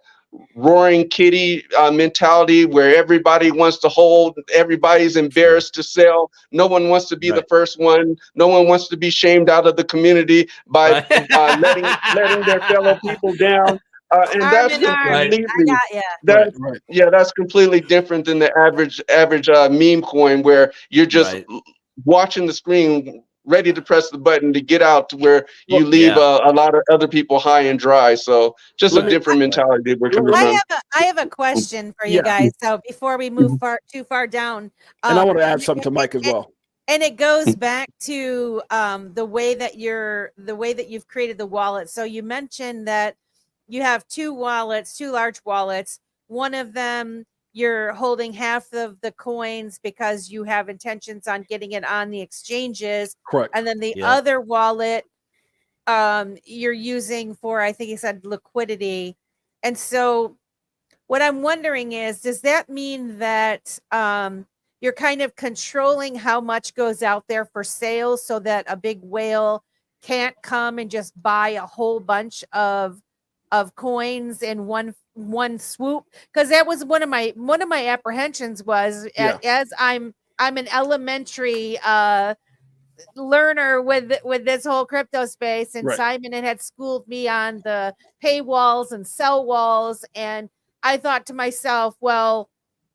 roaring kitty mentality where everybody wants to hold, everybody's embarrassed to sell. No one wants to be the first one. No one wants to be shamed out of the community by letting their fellow people down. And that's completely, that's completely different than the average meme coin where you're just watching the screen, ready to press the button to get out to where you leave a lot of other people high and dry. So just a different mentality we're coming from. I have a question for you guys. So before we move too far down, and I want to add something to Mike as well. And it goes back to the way that you've created the wallet. So you mentioned that you have two large wallets. One of them, you're holding half of the coins because you have intentions on getting it on the exchanges. Correct. And then the other wallet, you're using for, I think you said, liquidity. And so what I'm wondering is, does that mean that you're kind of controlling how much goes out there for sales so that a big whale can't come and just buy a whole bunch of coins in one swoop? Because that was one of my apprehensions was as I'm an elementary learner with this whole crypto space, and Simon had schooled me on the paywalls and sell walls, and I thought to myself, well,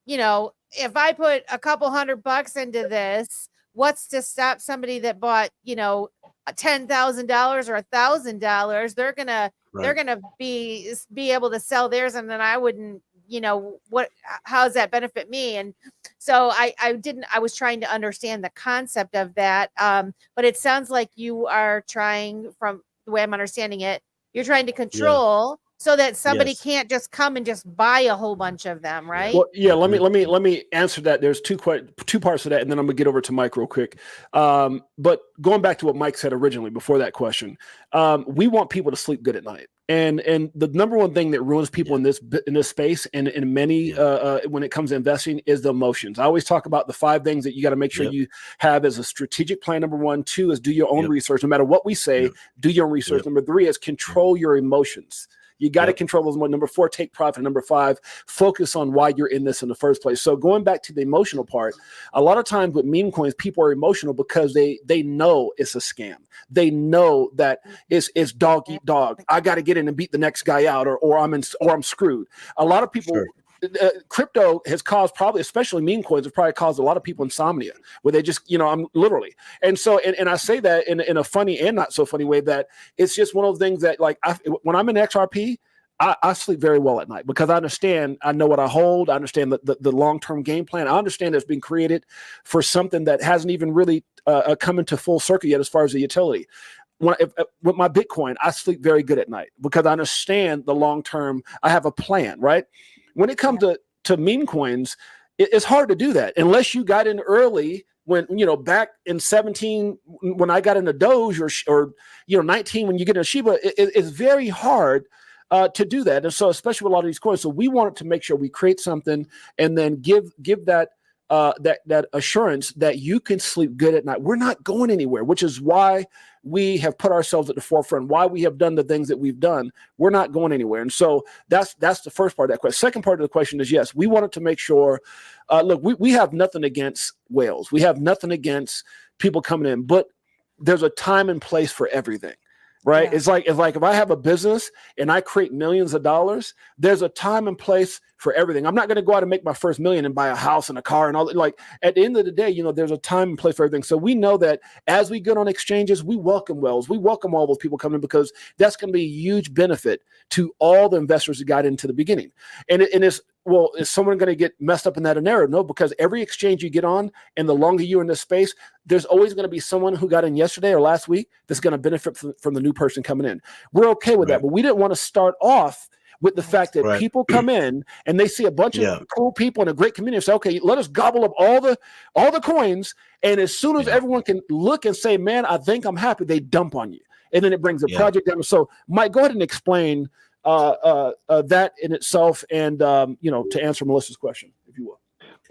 you know, if I put a couple $100 into this, what's to stop somebody that bought, you know, $10,000 or $1,000? They're gonna be able to sell theirs, and then I wouldn't, you know, how does that benefit me? And so I was trying to understand the concept of that. But it sounds like you are trying, from the way I'm understanding it, you're trying to control so that somebody can't just come and just buy a whole bunch of them, right? Well, let me answer that. There's two parts to that, and then I'm gonna get over to Mike real quick. But going back to what Mike said originally before that question, we want people to sleep good at night. And the number one thing that ruins people in this space and in many when it comes to investing is the emotions. I always talk about the 5 things that you got to make sure you have as a strategic plan. Number 1, 2 is do your own research. No matter what we say, do your own research. Number 3 is control your emotions. You got to control those. Number 4, take profit. Number 5, focus on why you're in this in the first place. So going back to the emotional part, a lot of times with meme coins, people are emotional because they know it's a scam. They know that it's dog eat dog. I got to get in and beat the next guy out, or I'm screwed. A lot of people. Crypto has caused, probably especially meme coins, have probably caused a lot of people insomnia where they just, you know, I'm literally. And so, and I say that in a funny and not so funny way, that it's just one of those things that, like, when I'm in XRP, I sleep very well at night because I know what I hold. I understand the long-term game plan. I understand it's been created for something that hasn't even really come into full circle yet as far as the utility. With my Bitcoin, I sleep very good at night because I understand the long-term. I have a plan, right? When it comes to meme coins, it's hard to do that unless you got in early. When, you know, back in 17, when I got into Doge, or you know, 19 when you get into Shiba, it's very hard to do that. And so, especially with a lot of these coins, so we wanted to make sure we create something and then give that assurance that you can sleep good at night. We're not going anywhere, which is why we have put ourselves at the forefront, why we have done the things that we've done. We're not going anywhere. And so that's the first part of that question. Second part of the question is, yes, we wanted to make sure, look, we have nothing against whales. We have nothing against people coming in, but there's a time and place for everything. right? Yeah. It's like if I have a business and I create millions of dollars, there's a time and place for everything. I'm not going to go out and make my first million and buy a house and a car and all that. Like at the end of the day, you know, there's a time and place for everything. So we know that as we get on exchanges, we welcome Wells. We welcome all those people coming in because that's going to be a huge benefit to all the investors that got into the beginning. And it's, well, is someone going to get messed up in that scenario? No, because every exchange you get on, and the longer you're in this space, there's always going to be someone who got in yesterday or last week that's going to benefit from the new person coming in. We're okay with that, but we didn't want to start off with the fact that people come in and they see a bunch of cool people in a great community and say, okay, let us gobble up all the coins. And as soon as everyone can look and say, man, I think I'm happy, they dump on you. And then it brings the project down. So Mike, go ahead and explain that in itself, and you know, to answer Melissa's question, if you will.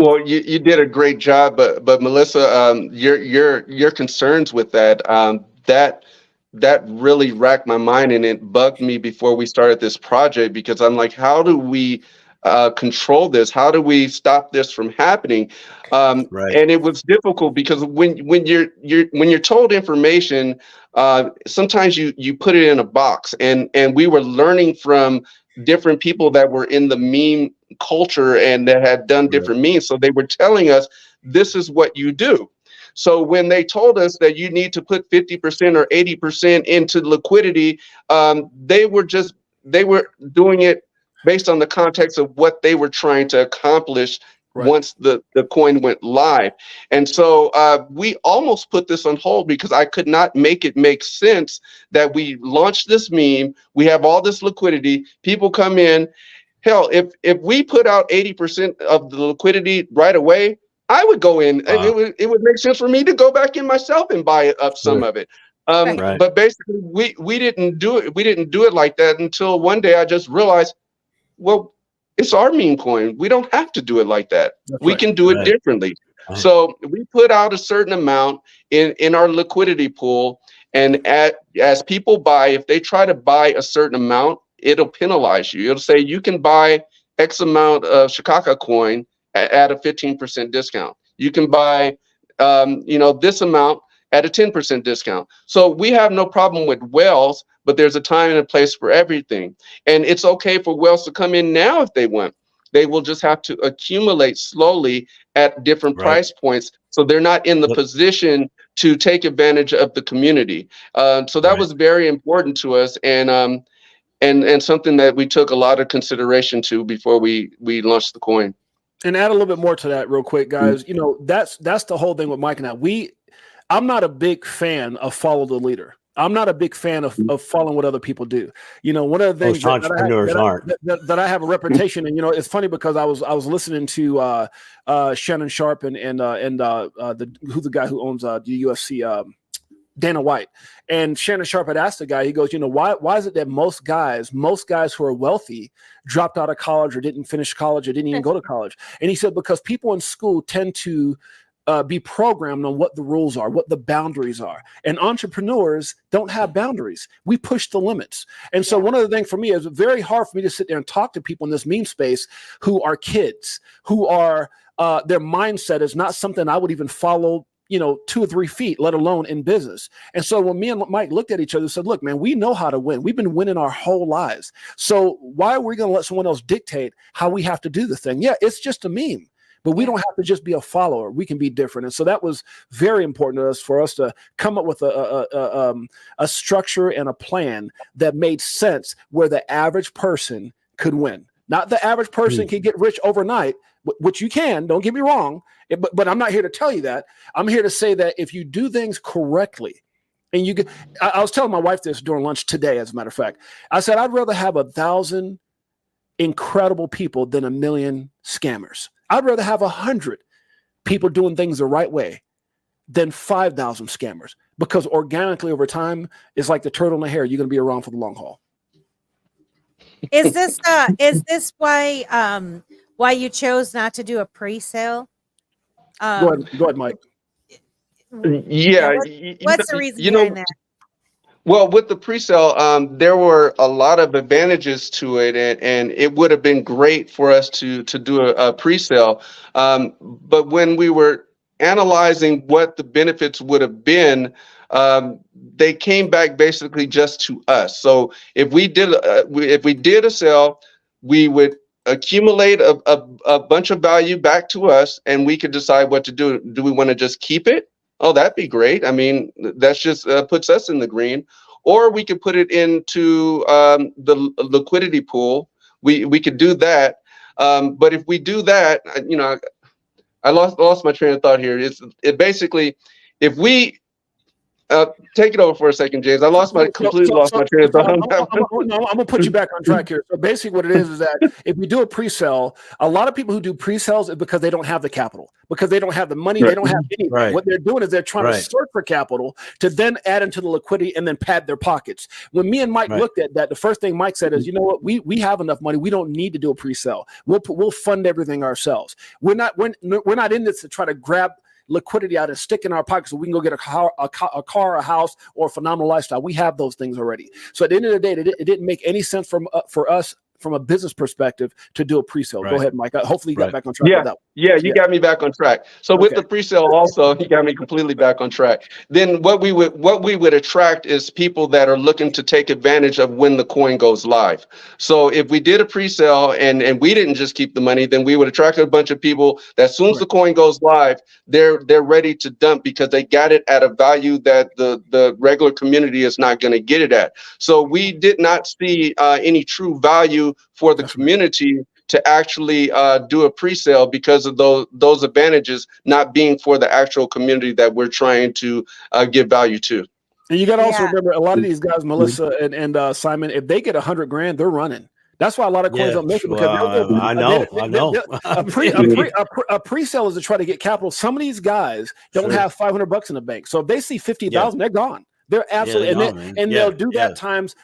Well, you did a great job, but Melissa, your concerns with that really racked my mind, and it bugged me before we started this project, because I'm like, how do we control this? How do we stop this from happening? And it was difficult because when you're told information, sometimes you put it in a box, and we were learning from different people that were in the meme culture and that had done different memes. So they were telling us, this is what you do. So when they told us that you need to put 50% or 80% into liquidity, they were doing it based on the context of what they were trying to accomplish once the coin went live. And so we almost put this on hold because I could not make it make sense that we launched this meme, we have all this liquidity, people come in. Hell, if we put out 80% of the liquidity right away, I would go in. It would make sense for me to go back in myself and buy up some of it. But basically, we didn't do it. We didn't do it like that until one day I just realized, well, it's our meme coin. We don't have to do it like that. We can do it differently. So we put out a certain amount in our liquidity pool, and as people buy, if they try to buy a certain amount, it'll penalize you. It'll say you can buy X amount of Shakaka coin at a 15% discount. You can buy, this amount at a 10% discount. So we have no problem with Wells, but there's a time and a place for everything. And it's okay for Wells to come in now if they want. They will just have to accumulate slowly at different price points, so they're not in the position to take advantage of the community. So that was very important to us, and something that we took a lot of consideration to before we launched the coin. And add a little bit more to that real quick, guys. You know, that's the whole thing with Mike and I. I'm not a big fan of follow the leader. I'm not a big fan of following what other people do. You know, one of the things that I have a reputation, and you know, it's funny because I was listening to Shannon Sharp and who's the guy who owns the UFC, Dana White. And Shannon Sharp had asked the guy, he goes, you know, why is it that most guys who are wealthy dropped out of college or didn't finish college or didn't even go to college? And he said, because people in school tend to be programmed on what the rules are, what the boundaries are. And entrepreneurs don't have boundaries. We push the limits. And so one of the things for me is very hard for me to sit there and talk to people in this meme space who are kids, who are their mindset is not something I would even follow, 2 or 3 feet, let alone in business. And so when me and Mike looked at each other and said, look, man, we know how to win. We've been winning our whole lives. So why are we going to let someone else dictate how we have to do the thing? Yeah, it's just a meme. But we don't have to just be a follower. We can be different. And so that was very important to us, for us to come up with a structure and a plan that made sense where the average person could win. Not the average person can get rich overnight, which you can, don't get me wrong. But I'm not here to tell you that. I'm here to say that if you do things correctly, and I was telling my wife this during lunch today, as a matter of fact. I said, I'd rather have 1,000 incredible people than 1 million scammers. I'd rather have 100 people doing things the right way than 5,000 scammers, because organically over time, it's like the turtle in the hare. You're going to be around for the long haul. Is this why you chose not to do a pre-sale? Go ahead, Mike. Yeah. What's the reason behind that? Well, with the pre-sale, there were a lot of advantages to it, and it would have been great for us to do a pre-sale. But when we were analyzing what the benefits would have been, they came back basically just to us. So if we did a sale, we would accumulate a bunch of value back to us, and we could decide what to do. Do we want to just keep it? Oh, that'd be great. I mean, that's just puts us in the green. Or we could put it into the liquidity pool. We could do that. But if we do that, I lost my train of thought here. It basically, if we take it over for a second, James. I completely lost my train of thought. I'm gonna put you back on track here. So basically, what it is that if we do a pre-sale, a lot of people who do pre-sales is because they don't have the capital, because they don't have the money, they don't have anything. Right. What they're doing is they're trying to search for capital to then add into the liquidity and then pad their pockets. When me and Mike looked at that, the first thing Mike said is, you know what, we have enough money. We don't need to do a pre-sale. We'll fund everything ourselves. We're not in this to try to grab liquidity out and stick in our pockets so we can go get a car, a house, or a phenomenal lifestyle. We have those things already. So at the end of the day, it didn't make any sense for us from a business perspective to do a pre-sale. Go ahead, Mike. Hopefully you got back on track with that. You got me back on track. So with the pre-sale also, you got me completely back on track. Then what we would attract is people that are looking to take advantage of when the coin goes live. So if we did a pre-sale and we didn't just keep the money, then we would attract a bunch of people that as soon as the coin goes live, they're ready to dump because they got it at a value that the regular community is not going to get it at. So we did not see any true value for the community to actually do a pre-sale because of those advantages not being for the actual community that we're trying to give value to. And you got to also remember, a lot of these guys, Melissa and Simon, if they get $100,000, they're running. That's why a lot of coins don't make it, because I know. A pre-sale is to try to get capital. Some of these guys don't have $500 in the bank, so if they see 50,000, they're gone. They're absolutely they'll do that times.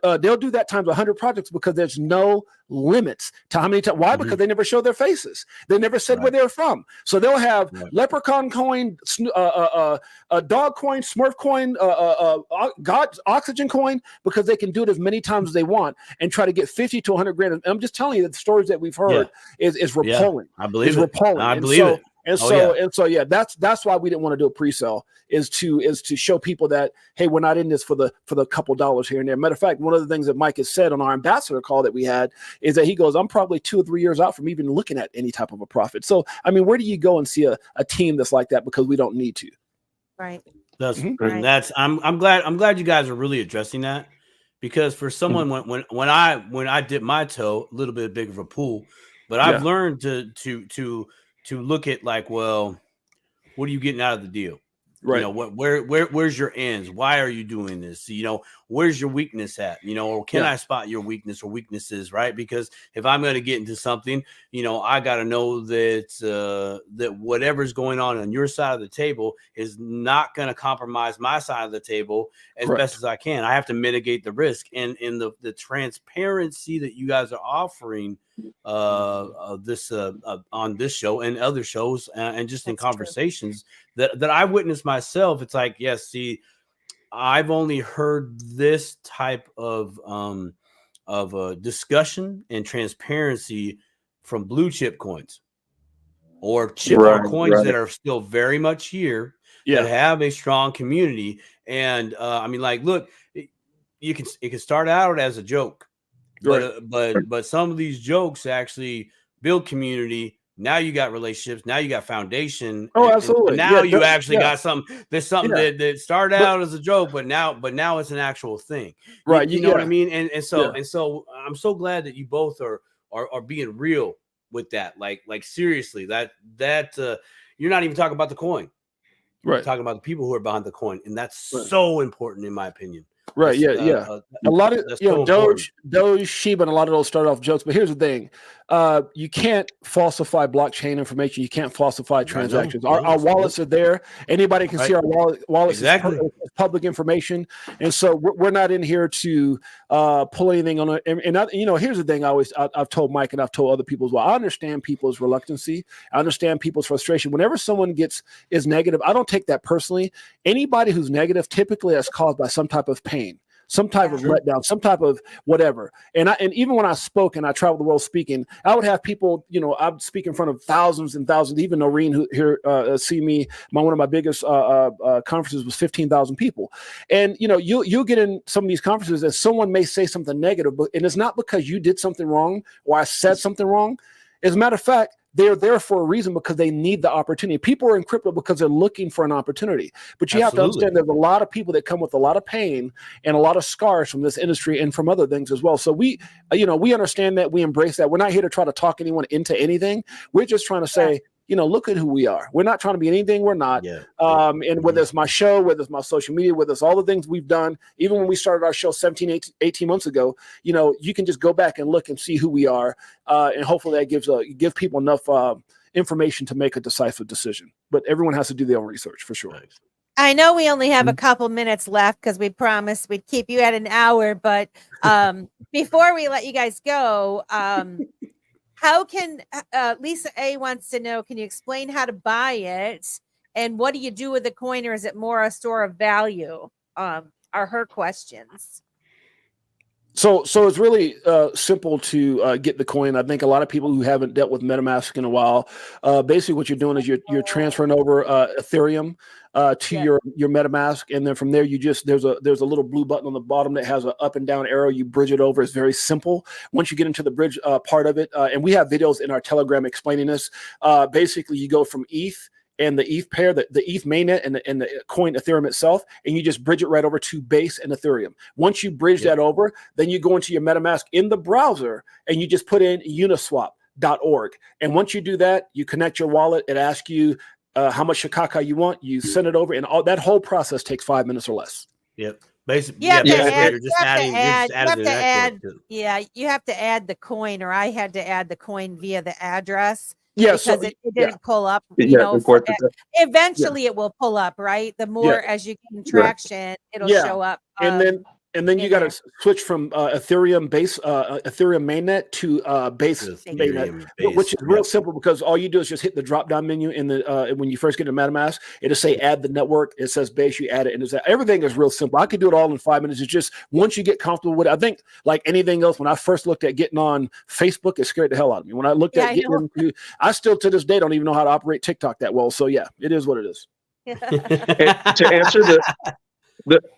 They'll do that times 100 projects because there's no limits to how many times. Why? Because they never show their faces. They never said where they're from. So they'll have leprechaun coin, dog coin, Smurf coin, God's oxygen coin, because they can do it as many times as they want and try to get 50 to 100 grand. And I'm just telling you that the stories that we've heard is repelling. I believe it. Repelling. I believe it. And so, that's why we didn't want to do a pre-sale, is to show people that, hey, we're not in this for the couple dollars here and there. Matter of fact, one of the things that Mike has said on our ambassador call that we had is that he goes, I'm probably 2 or 3 years out from even looking at any type of a profit. So, I mean, where do you go and see a team that's like that? Because we don't need to. Right. I'm glad you guys are really addressing that, because for someone when I dip my toe, a little bit bigger of a pool, but I've learned to look at, like, well, what are you getting out of the deal? Right. You know, where's your ends? Why are you doing this? You know, where's your weakness at? You know, or can I spot your weakness or weaknesses? Right. Because if I'm going to get into something, you know, I got to know that that whatever's going on your side of the table is not going to compromise my side of the table as best as I can. I have to mitigate the risk, and in the transparency that you guys are offering on this show and other shows, and just in conversations that I witnessed myself. It's like, yes, see, I've only heard this type of discussion and transparency from blue chip coins or coins that are still very much here, that have a strong community. And I mean, like, look, it can start out as a joke, but some of these jokes actually build community. Now you got relationships. Now you got foundation. Oh, absolutely. And now you actually got something. There's something that started out as a joke, but now it's an actual thing. Right. You know what I mean? And so I'm so glad that you both are being real with that. Like seriously, that you're not even talking about the coin. Right. You're talking about the people who are behind the coin, and that's so important, in my opinion. Right. A lot of Doge, Shiba, and a lot of those start off jokes. But here's the thing: you can't falsify blockchain information. You can't falsify transactions. Our wallets are there. Anybody can see our wallets. Exactly. Is public information, and so we're not in here to pull anything on it. And here's the thing: I've told Mike, and I've told other people as well. I understand people's reluctancy. I understand people's frustration. Whenever someone is negative, I don't take that personally. Anybody who's negative typically is caused by some type of pain. some type of letdown, some type of whatever. And even when I spoke and I traveled the world speaking, I would have people, you know, I'd speak in front of thousands and thousands. Even Noreen, who here see me, one of my biggest conferences was 15,000 people. And you know, you'll get in some of these conferences and someone may say something negative, and it's not because you did something wrong or I said something wrong. As a matter of fact, they're there for a reason, because they need the opportunity. People are in crypto because they're looking for an opportunity. But you have to understand there's a lot of people that come with a lot of pain and a lot of scars from this industry and from other things as well. So we understand that, we embrace that. We're not here to try to talk anyone into anything. We're just trying to say, you know, look at who we are. We're not trying to be anything we're not. And whether it's my show, whether it's my social media, whether it's all the things we've done, even when we started our show 18 months ago, you know, you can just go back and look and see who we are. And hopefully that gives people enough information to make a decisive decision. But everyone has to do their own research for sure. I know we only have a couple minutes left because we promised we'd keep you at an hour. But before we let you guys go, how can Lisa A wants to know, can you explain how to buy it and what do you do with the coin, or is it more a store of value? Are her questions. So it's really simple to get the coin. I think a lot of people who haven't dealt with MetaMask in a while, basically what you're doing is you're transferring over Ethereum to your MetaMask, and then from there there's a little blue button on the bottom that has an up and down arrow. You bridge it over. It's very simple. Once you get into the bridge part of it, and we have videos in our Telegram explaining this. Basically, you go from ETH and the ETH pair, the ETH mainnet and the coin Ethereum itself, and you just bridge it right over to Base and Ethereum. Once you bridge that over, then you go into your MetaMask in the browser and you just put in uniswap.org. And once you do that, you connect your wallet. It asks you how much Shakaka you want. You send it over, and all that whole process takes 5 minutes or less. Yep. Basically, You have to add the coin, or I had to add the coin via the address. Yeah, because it didn't pull up. You know, eventually it will pull up, right? The more as you gain traction, it'll show up. And then you got to switch from Ethereum mainnet to Base mainnet, which is real simple, because all you do is just hit the drop down menu in the when you first get to MetaMask. It'll say add the network. It says Base. You add it, and everything is real simple. I could do it all in 5 minutes. It's just once you get comfortable with it. I think like anything else, when I first looked at getting on Facebook, it scared the hell out of me. When I looked at I still to this day don't even know how to operate TikTok that well. So yeah, it is what it is. To answer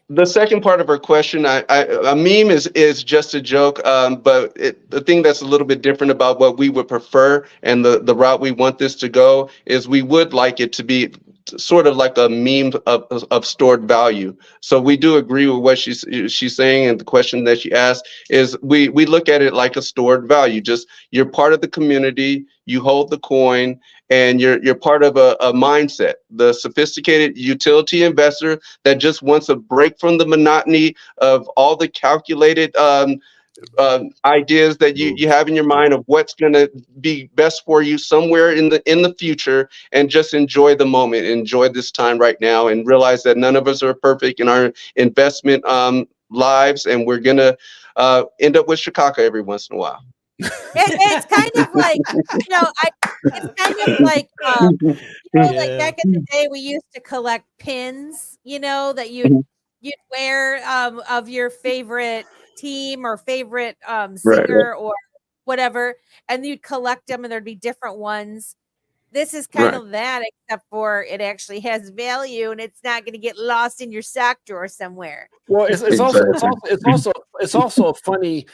the second part of her question, a meme is just a joke, but the thing that's a little bit different about what we would prefer and the route we want this to go is we would like it to be sort of like a meme of stored value. So we do agree with what she's saying, and the question that she asked is we look at it like a stored value. Just you're part of the community, you hold the coin, and you're part of a mindset, the sophisticated utility investor that just wants a break from the monotony of all the calculated ideas that you have in your mind of what's going to be best for you somewhere in the future, and just enjoy the moment, enjoy this time right now, and realize that none of us are perfect in our investment lives, and we're going to end up with Shakaka every once in a while. It's kind of like, it's kind of like, like back in the day, we used to collect pins, that you'd wear of your favorite team or favorite singer or whatever, and you'd collect them, and there'd be different ones. This is kind of that, except for it actually has value, and it's not going to get lost in your sock drawer somewhere. Well, it's also a funny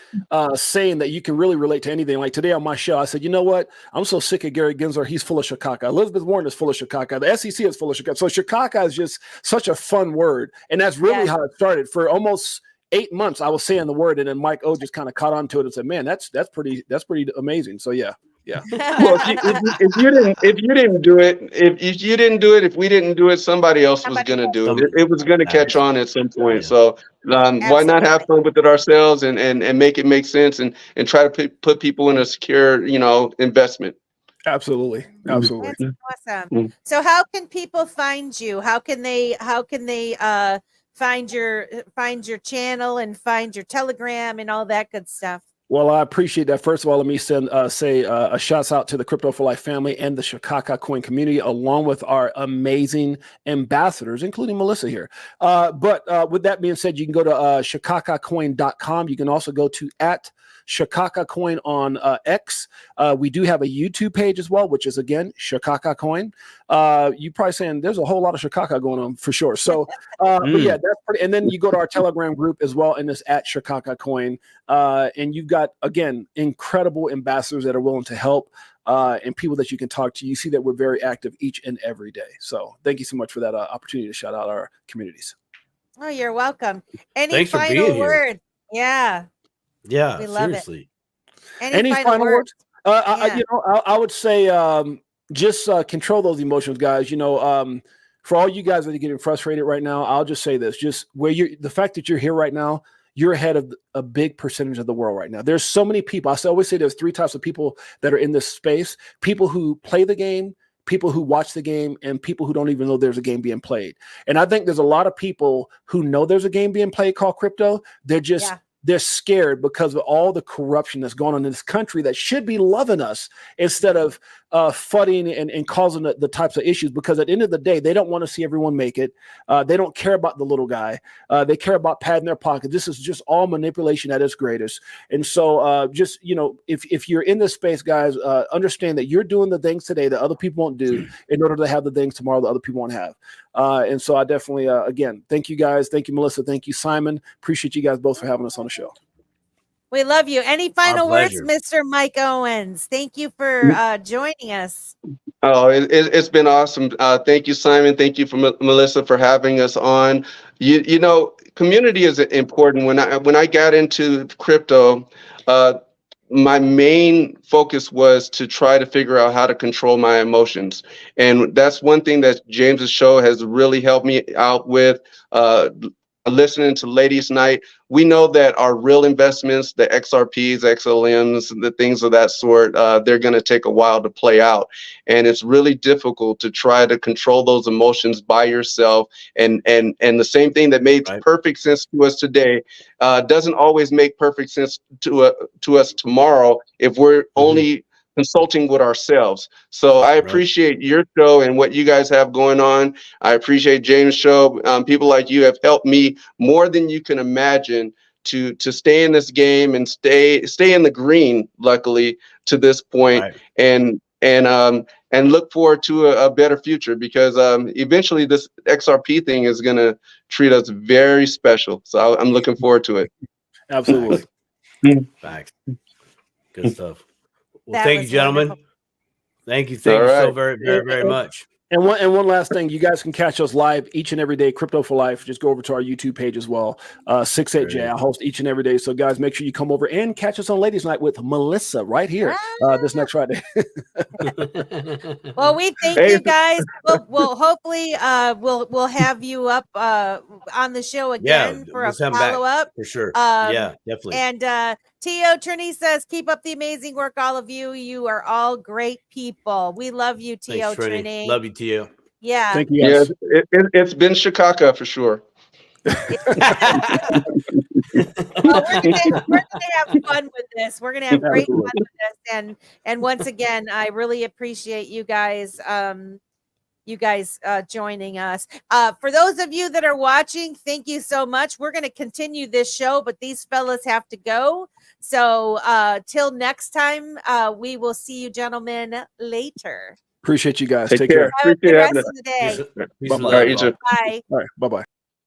saying that you can really relate to anything. Like today on my show, I said, you know what? I'm so sick of Gary Gensler. He's full of Shakaka. Elizabeth Warren is full of Shakaka. The SEC is full of Shakaka. So Shakaka is just such a fun word, and that's really how it started. For almost 8 months, I was saying the word, and then Mike O just kind of caught on to it and said, "Man, that's pretty amazing." So yeah. Well, if you didn't do it, if we didn't do it, somebody else was going to do it. It was going to catch on at some point. So why not have fun with it ourselves and make it make sense and try to put people in a secure, investment. Absolutely. That's awesome. So how can people find you? How can they find your channel and find your Telegram and all that good stuff? Well, I appreciate that. First of all, let me say a shout out to the Crypto for Life family and the Shakaka Coin community, along with our amazing ambassadors, including Melissa here. But with that being said, you can go to shakakacoin.com. You can also go to @Shakaka Coin on X. We do have a YouTube page as well, which is, again, Shakaka Coin. You probably saying there's a whole lot of Shakaka going on for sure. So, but yeah, that's pretty. And then you go to our Telegram group as well, and it's @Shakaka Coin. And you've got, again, incredible ambassadors that are willing to help and people that you can talk to. You see that we're very active each and every day. So thank you so much for that opportunity to shout out our communities. Oh, you're welcome. Any Thanks for final being words? Yeah. Yeah, We love seriously. it. Any final words? Yeah. I would say just control those emotions, guys. For all you guys that are getting frustrated right now, I'll just say this: just the fact that you're here right now, you're ahead of a big percentage of the world right now. There's so many people. I always say there's 3 types of people that are in this space: people who play the game, people who watch the game, and people who don't even know there's a game being played. And I think there's a lot of people who know there's a game being played called crypto. They're just they're scared because of all the corruption that's going on in this country that should be loving us instead of fudding and causing the types of issues. Because at the end of the day, they don't want to see everyone make it. They don't care about the little guy. They care about padding their pocket. This is just all manipulation at its greatest. And so just, if you're in this space, guys, understand that you're doing the things today that other people won't do in order to have the things tomorrow that other people won't have. And so I definitely, again, thank you guys. Thank you, Melissa. Thank you, Simon. Appreciate you guys both for having us on the show. We love you. Any final words, Mr. Mike Owens? Thank you for joining us. Oh, it's been awesome. Thank you, Simon. Thank you for Melissa for having us on. Community is important. When I got into crypto, my main focus was to try to figure out how to control my emotions. And that's one thing that James's show has really helped me out with. Listening to Ladies Night, we know that our real investments, the XRPs, XLMs, the things of that sort, they're going to take a while to play out. And it's really difficult to try to control those emotions by yourself. And the same thing that made perfect sense to us today doesn't always make perfect sense to us tomorrow if we're only consulting with ourselves. So I appreciate your show and what you guys have going on. I appreciate James' show. People like you have helped me more than you can imagine to stay in this game and stay in the green, luckily, to this point, and look forward to a better future, because eventually this XRP thing is going to treat us very special. So I'm looking forward to it. Absolutely. Facts. Good stuff. Well, thank you, gentlemen. Wonderful. Thank you so very, very, very much. And one last thing, you guys can catch us live each and every day, Crypto for Life. Just go over to our YouTube page as well. 6-8Jay, I host each and every day. So guys, make sure you come over and catch us on Ladies Night with Melissa right here this next Friday. Well, we thank you guys. We'll hopefully we'll have you up on the show again for a follow-up. For sure. Yeah, definitely. And T.O. Trini says, keep up the amazing work, all of you. You are all great people. We love you, T.O. Trini. Love you, T.O. Yeah. Thank you guys. Yeah, it's been Shakaka for sure. Well, we're gonna have fun with this. We're gonna have great fun with this. And once again, I really appreciate you guys joining us. For those of you that are watching, thank you so much. We're going to continue this show, but these fellas have to go. So till next time, we will see you gentlemen later. Appreciate you guys. Take care. Have a good rest of the day. Bye-bye. Bye. All right. Bye-bye.